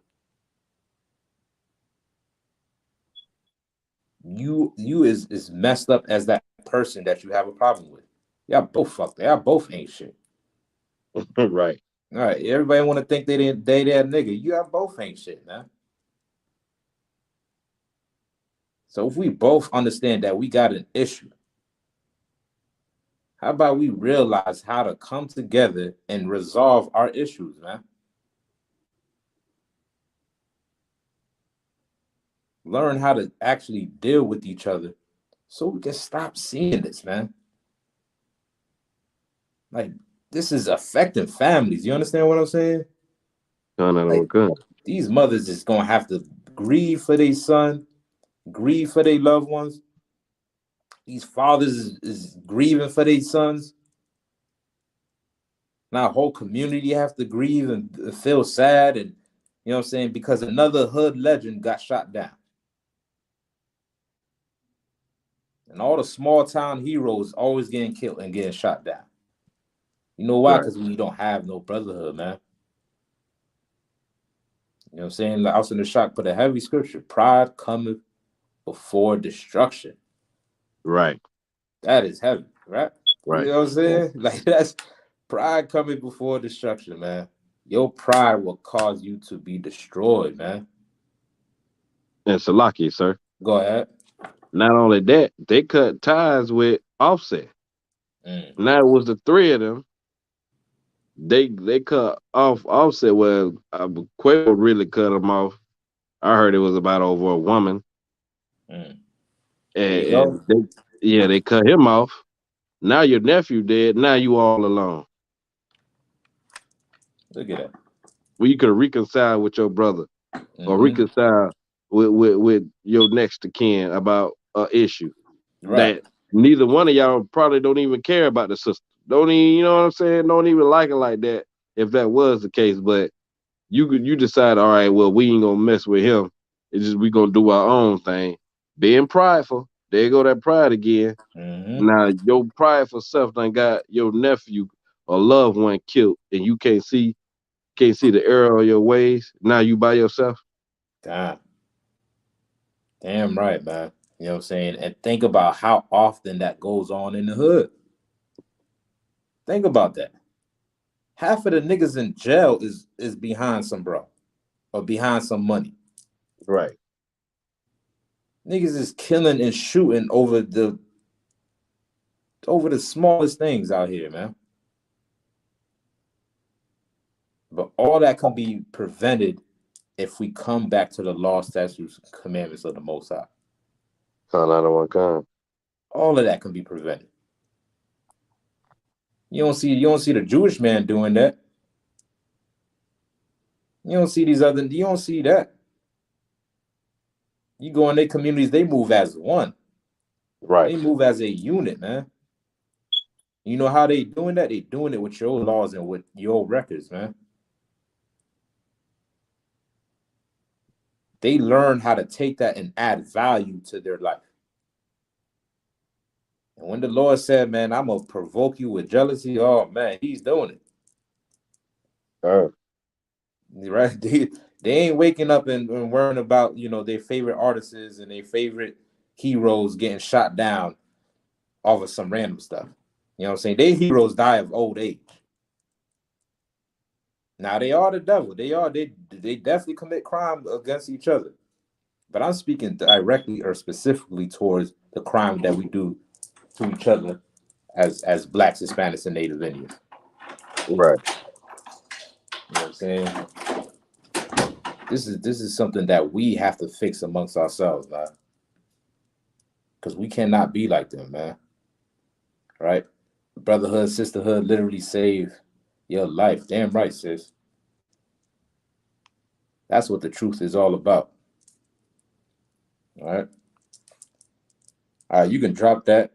[SPEAKER 1] You is messed up as that person that you have a problem with. Y'all both fucked. Y'all both ain't shit.
[SPEAKER 3] right.
[SPEAKER 1] All right. Everybody want to think they that nigga. You all both ain't shit, man. So if we both understand that we got an issue, how about we realize how to come together and resolve our issues, man? Learn how to actually deal with each other so we can stop seeing this, man. Like, this is affecting families. You understand what I'm saying? Like, these mothers is going to have to grieve for their son, grieve for their loved ones. These fathers is grieving for their sons. Now, a whole community have to grieve and feel sad, and you know what I'm saying, because another hood legend got shot down. And all the small town heroes always getting killed and getting shot down. You know why?
[SPEAKER 3] Right.
[SPEAKER 1] Because we don't have no brotherhood, man. You know what I'm saying? Like, I was in the shock, put a heavy scripture. Pride cometh before destruction.
[SPEAKER 3] Right.
[SPEAKER 1] That is heavy, right? You
[SPEAKER 3] Right.
[SPEAKER 1] know what I'm saying? Like, that's pride coming before destruction, man. Your pride will cause you to be destroyed, man.
[SPEAKER 3] And Salaki, sir.
[SPEAKER 1] Go ahead.
[SPEAKER 3] Not only that, they cut ties with Offset.
[SPEAKER 1] Mm.
[SPEAKER 3] Now it was the three of them. They cut off Offset. Well, Quavo really cut him off. I heard it was about over a woman,
[SPEAKER 1] Mm. There you
[SPEAKER 3] and
[SPEAKER 1] go.
[SPEAKER 3] they cut him off. Now your nephew dead. Now you all alone.
[SPEAKER 1] Look at that.
[SPEAKER 3] Well, you could reconcile with your brother or
[SPEAKER 1] Mm-hmm.
[SPEAKER 3] reconcile with your next of kin about a issue
[SPEAKER 1] Right.
[SPEAKER 3] that neither one of y'all probably don't even care about the sister. Don't even, you know what I'm saying? Don't even like it like that if that was the case. But you decide, all right, well, we ain't gonna mess with him. It's just we gonna do our own thing. Being prideful, there go that pride again.
[SPEAKER 1] Mm-hmm.
[SPEAKER 3] Now your prideful self done got your nephew or loved one killed, and you can't see the error of your ways. Now you by yourself.
[SPEAKER 1] Damn. Damn right, man. You know what I'm saying? And think about how often that goes on in the hood. Think about that. Half of the niggas in jail is behind some bro or behind some money.
[SPEAKER 3] Right.
[SPEAKER 1] Niggas is killing and shooting over the smallest things out here, man. But all that can be prevented if we come back to the law, statutes, and commandments of the Most High.
[SPEAKER 3] Kind out of one kind.
[SPEAKER 1] All of that can be prevented. You don't see the Jewish man doing that. You don't see that. You go in their communities, they move as one.
[SPEAKER 3] Right.
[SPEAKER 1] They move as a unit, man. You know how they doing that? They doing it with your laws and with your records, man. They learn how to take that and add value to their life. And when the Lord said, man, I'm going to provoke you with jealousy, oh, man, he's doing it. Right? They ain't waking up and worrying about, their favorite artists and their favorite heroes getting shot down off of some random stuff. You know what I'm saying? Their heroes die of old age. Now, they are the devil. They definitely commit crime against each other. But I'm speaking directly or specifically towards the crime that we do to each other as Blacks, Hispanics, and Native Indians.
[SPEAKER 3] Right.
[SPEAKER 1] You know what I'm saying? This is something that we have to fix amongst ourselves, man. Because we cannot be like them, man. Right? Brotherhood, sisterhood literally save your life. Damn right, sis. That's what the truth is all about. All right. All right, you can drop that.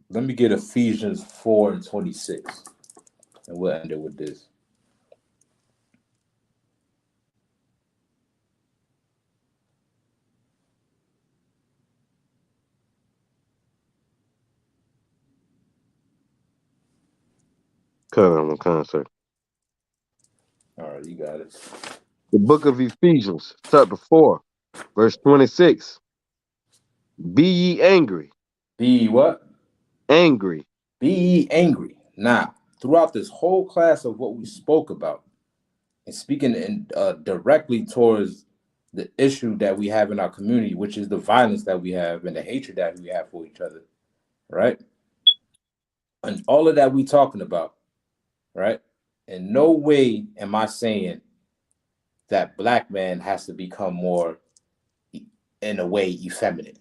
[SPEAKER 1] Let me get Ephesians 4:26. And we'll end it with this.
[SPEAKER 3] Concert.
[SPEAKER 1] All right, you got it.
[SPEAKER 3] The book of Ephesians, chapter 4, verse 26. Be ye angry.
[SPEAKER 1] Be what?
[SPEAKER 3] Angry.
[SPEAKER 1] Be ye angry. Now, throughout this whole class of what we spoke about, and speaking directly towards the issue that we have in our community, which is the violence that we have and the hatred that we have for each other, right? And all of that we talking about, right? In no way am I saying that Black man has to become more, in a way, effeminate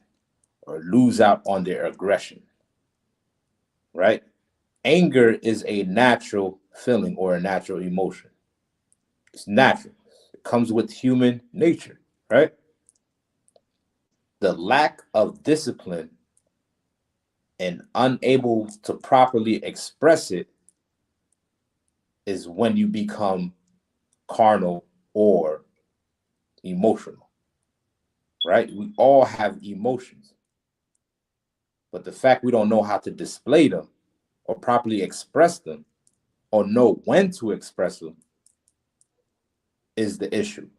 [SPEAKER 1] or lose out on their aggression, right? Anger is a natural feeling or a natural emotion. It's natural. It comes with human nature, right? The lack of discipline and unable to properly express it is when you become carnal or emotional, right? We all have emotions, but the fact we don't know how to display them or properly express them or know when to express them is the issue.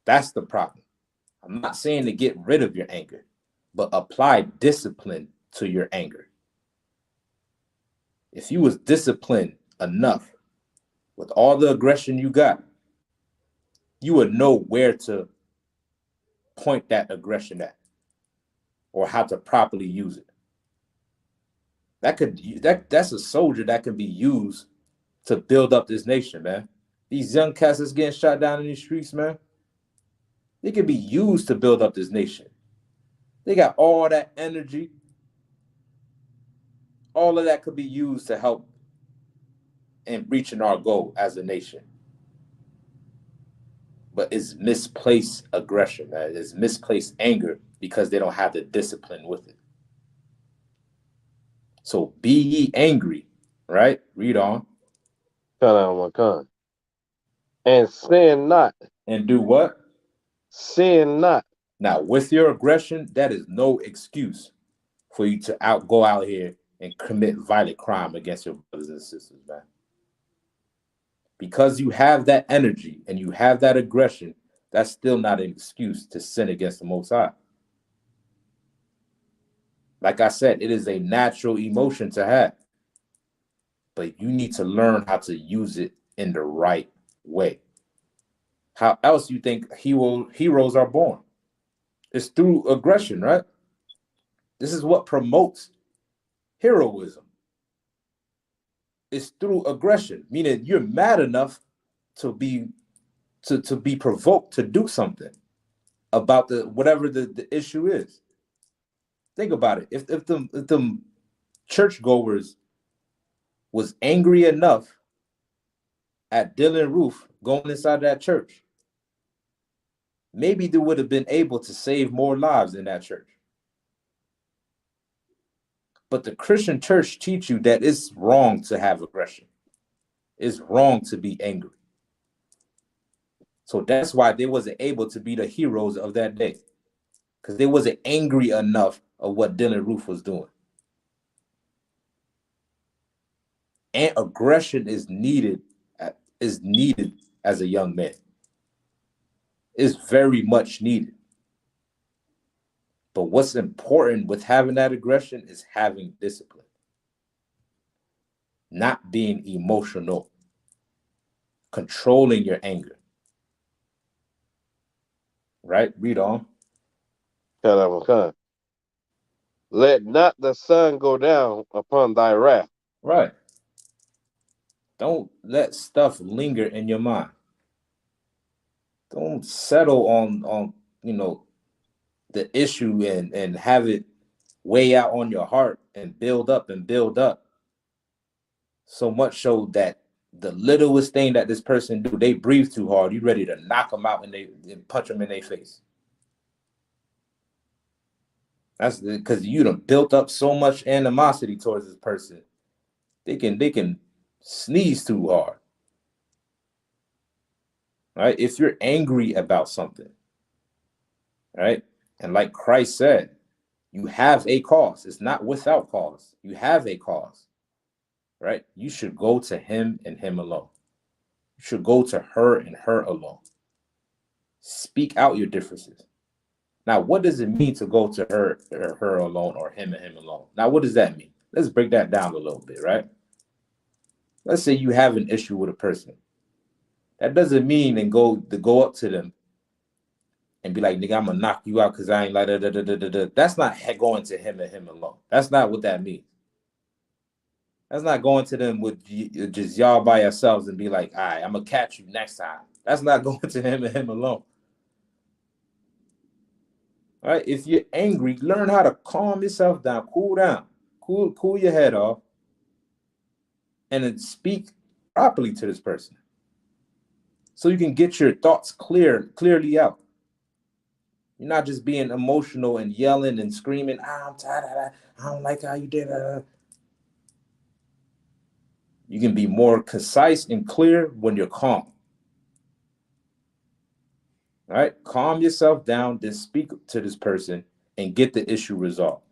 [SPEAKER 1] That's the problem. I'm not saying to get rid of your anger, but apply discipline to your anger. If you was disciplined enough with all the aggression you got, you would know where to point that aggression at or how to properly use it. That's a soldier that can be used to build up this nation, man. These young cats that's getting shot down in these streets, man, they can be used to build up this nation. They got all that energy. All of that could be used to help in reaching our goal as a nation. But it's misplaced aggression, man. It's misplaced anger because they don't have the discipline with it. So be ye angry, right? Read on.
[SPEAKER 3] And sin not.
[SPEAKER 1] And do what?
[SPEAKER 3] Sin not.
[SPEAKER 1] Now, with your aggression, that is no excuse for you to go out here and commit violent crime against your brothers and sisters, man. Because you have that energy and you have that aggression, that's still not an excuse to sin against the Most High. Like I said, it is a natural emotion to have, but you need to learn how to use it in the right way. How else you think heroes are born? It's through aggression, right? This is what promotes heroism. It's through aggression, meaning you're mad enough to be provoked to do something about whatever the issue is. Think about it. If the churchgoers was angry enough at Dylan Roof going inside that church, maybe they would have been able to save more lives in that church. But the Christian church teach you that it's wrong to have aggression. It's wrong to be angry. So that's why they wasn't able to be the heroes of that day, because they wasn't angry enough of what Dylan Roof was doing. And aggression is needed as a young man. It's very much needed. But what's important with having that aggression is having discipline, not being emotional, controlling your anger. Right? Read on.
[SPEAKER 3] Let not the sun go down upon thy wrath.
[SPEAKER 1] Right. Don't let stuff linger in your mind. Don't settle on the issue and have it weigh out on your heart and build up and build up. So much so that the littlest thing that this person do, they breathe too hard, you ready to knock them out and punch them in their face. That's because you done built up so much animosity towards this person. They can sneeze too hard. Right? If you're angry about something, right? And like Christ said, you have a cause. It's not without cause. You have a cause, right? You should go to him and him alone. You should go to her and her alone. Speak out your differences. Now, what does it mean to go to her or her alone or him and him alone? Now, what does that mean? Let's break that down a little bit, right? Let's say you have an issue with a person. That doesn't mean to go up to them and be like, nigga, I'm gonna knock you out because I ain't like da, da, da, da, da. That's not going to him and him alone. That's not what that means. That's not going to them with just y'all by yourselves and be like, all right, I'm gonna catch you next time. That's not going to him and him alone. All right, if you're angry, learn how to calm yourself down, cool down, cool your head off, and then speak properly to this person, so you can get your thoughts clearly out. You're not just being emotional and yelling and screaming. I'm tired of that. I don't like how you did that. You can be more concise and clear when you're calm. All right, calm yourself down, then speak to this person and get the issue resolved.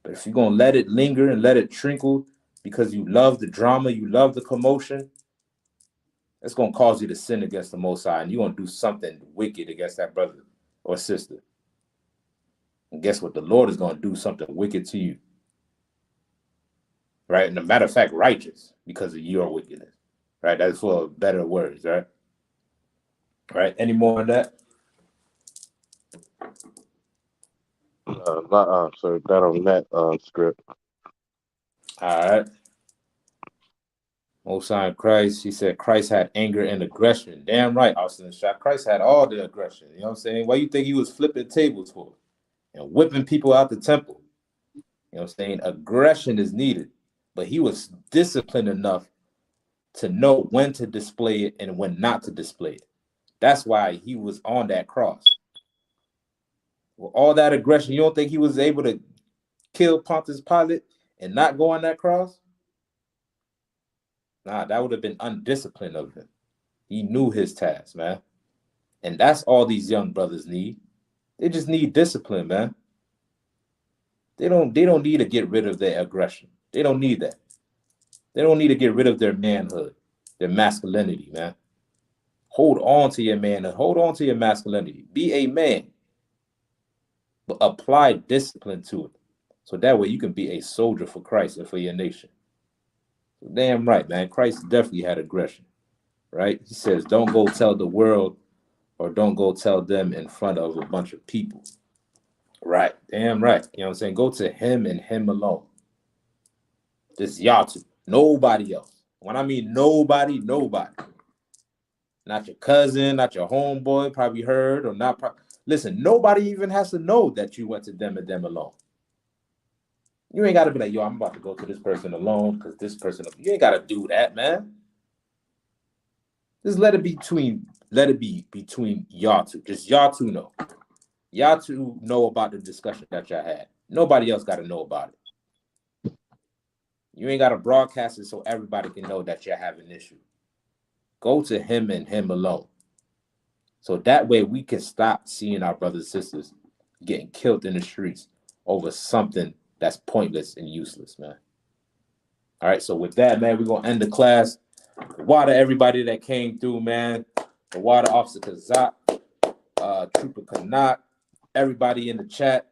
[SPEAKER 1] But if you're gonna let it linger and let it trickle because you love the drama, you love the commotion, it's gonna cause you to sin against the Most High, and you're gonna do something wicked against that brother or sister. And guess what? The Lord is gonna do something wicked to you. Right? And a matter of fact, righteous because of your wickedness. Right? That's for better words, right? Right? Any more on that?
[SPEAKER 3] So that on that script.
[SPEAKER 1] All right. Most High in Christ, he said Christ had anger and aggression. Damn right, Austin Shot. Christ had all the aggression. You know what I'm saying? Why you think he was flipping tables for? And whipping people out the temple? You know what I'm saying? Aggression is needed. But he was disciplined enough to know when to display it and when not to display it. That's why he was on that cross. With all that aggression, you don't think he was able to kill Pontius Pilate and not go on that cross? Nah, that would have been undisciplined of him. He knew his task, man. And that's all these young brothers need. They just need discipline, man. They don't need to get rid of their aggression. They don't need that. They don't need to get rid of their manhood, their masculinity, man. Hold on to your manhood. Hold on to your masculinity. Be a man. But apply discipline to it. So that way you can be a soldier for Christ and for your nation. So damn right, man. Christ definitely had aggression, right? He says, don't go tell the world or don't go tell them in front of a bunch of people. Right. Damn right. You know what I'm saying? Go to him and him alone. This Yatu. Nobody else. When I mean nobody. Not your cousin, not your homeboy, probably heard or not. Listen, nobody even has to know that you went to them and them alone. You ain't got to be like, yo, I'm about to go to this person alone because this person, you ain't got to do that, man. Just let it be between y'all two. Just y'all two know. Y'all two know about the discussion that y'all had. Nobody else got to know about it. You ain't got to broadcast it so everybody can know that you have an issue. Go to him and him alone. So that way we can stop seeing our brothers and sisters getting killed in the streets over something that's pointless and useless, man. All right, so with that, man, we're gonna end the class. Water everybody that came through, man. The water officer Kazak, Trooper Kanak, everybody in the chat.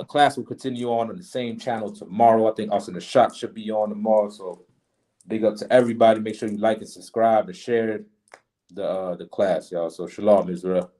[SPEAKER 1] Class will continue on the same channel tomorrow. I think also the shot should be on tomorrow. So big up to everybody. Make sure you like and subscribe and share the class, y'all. So shalom, Israel.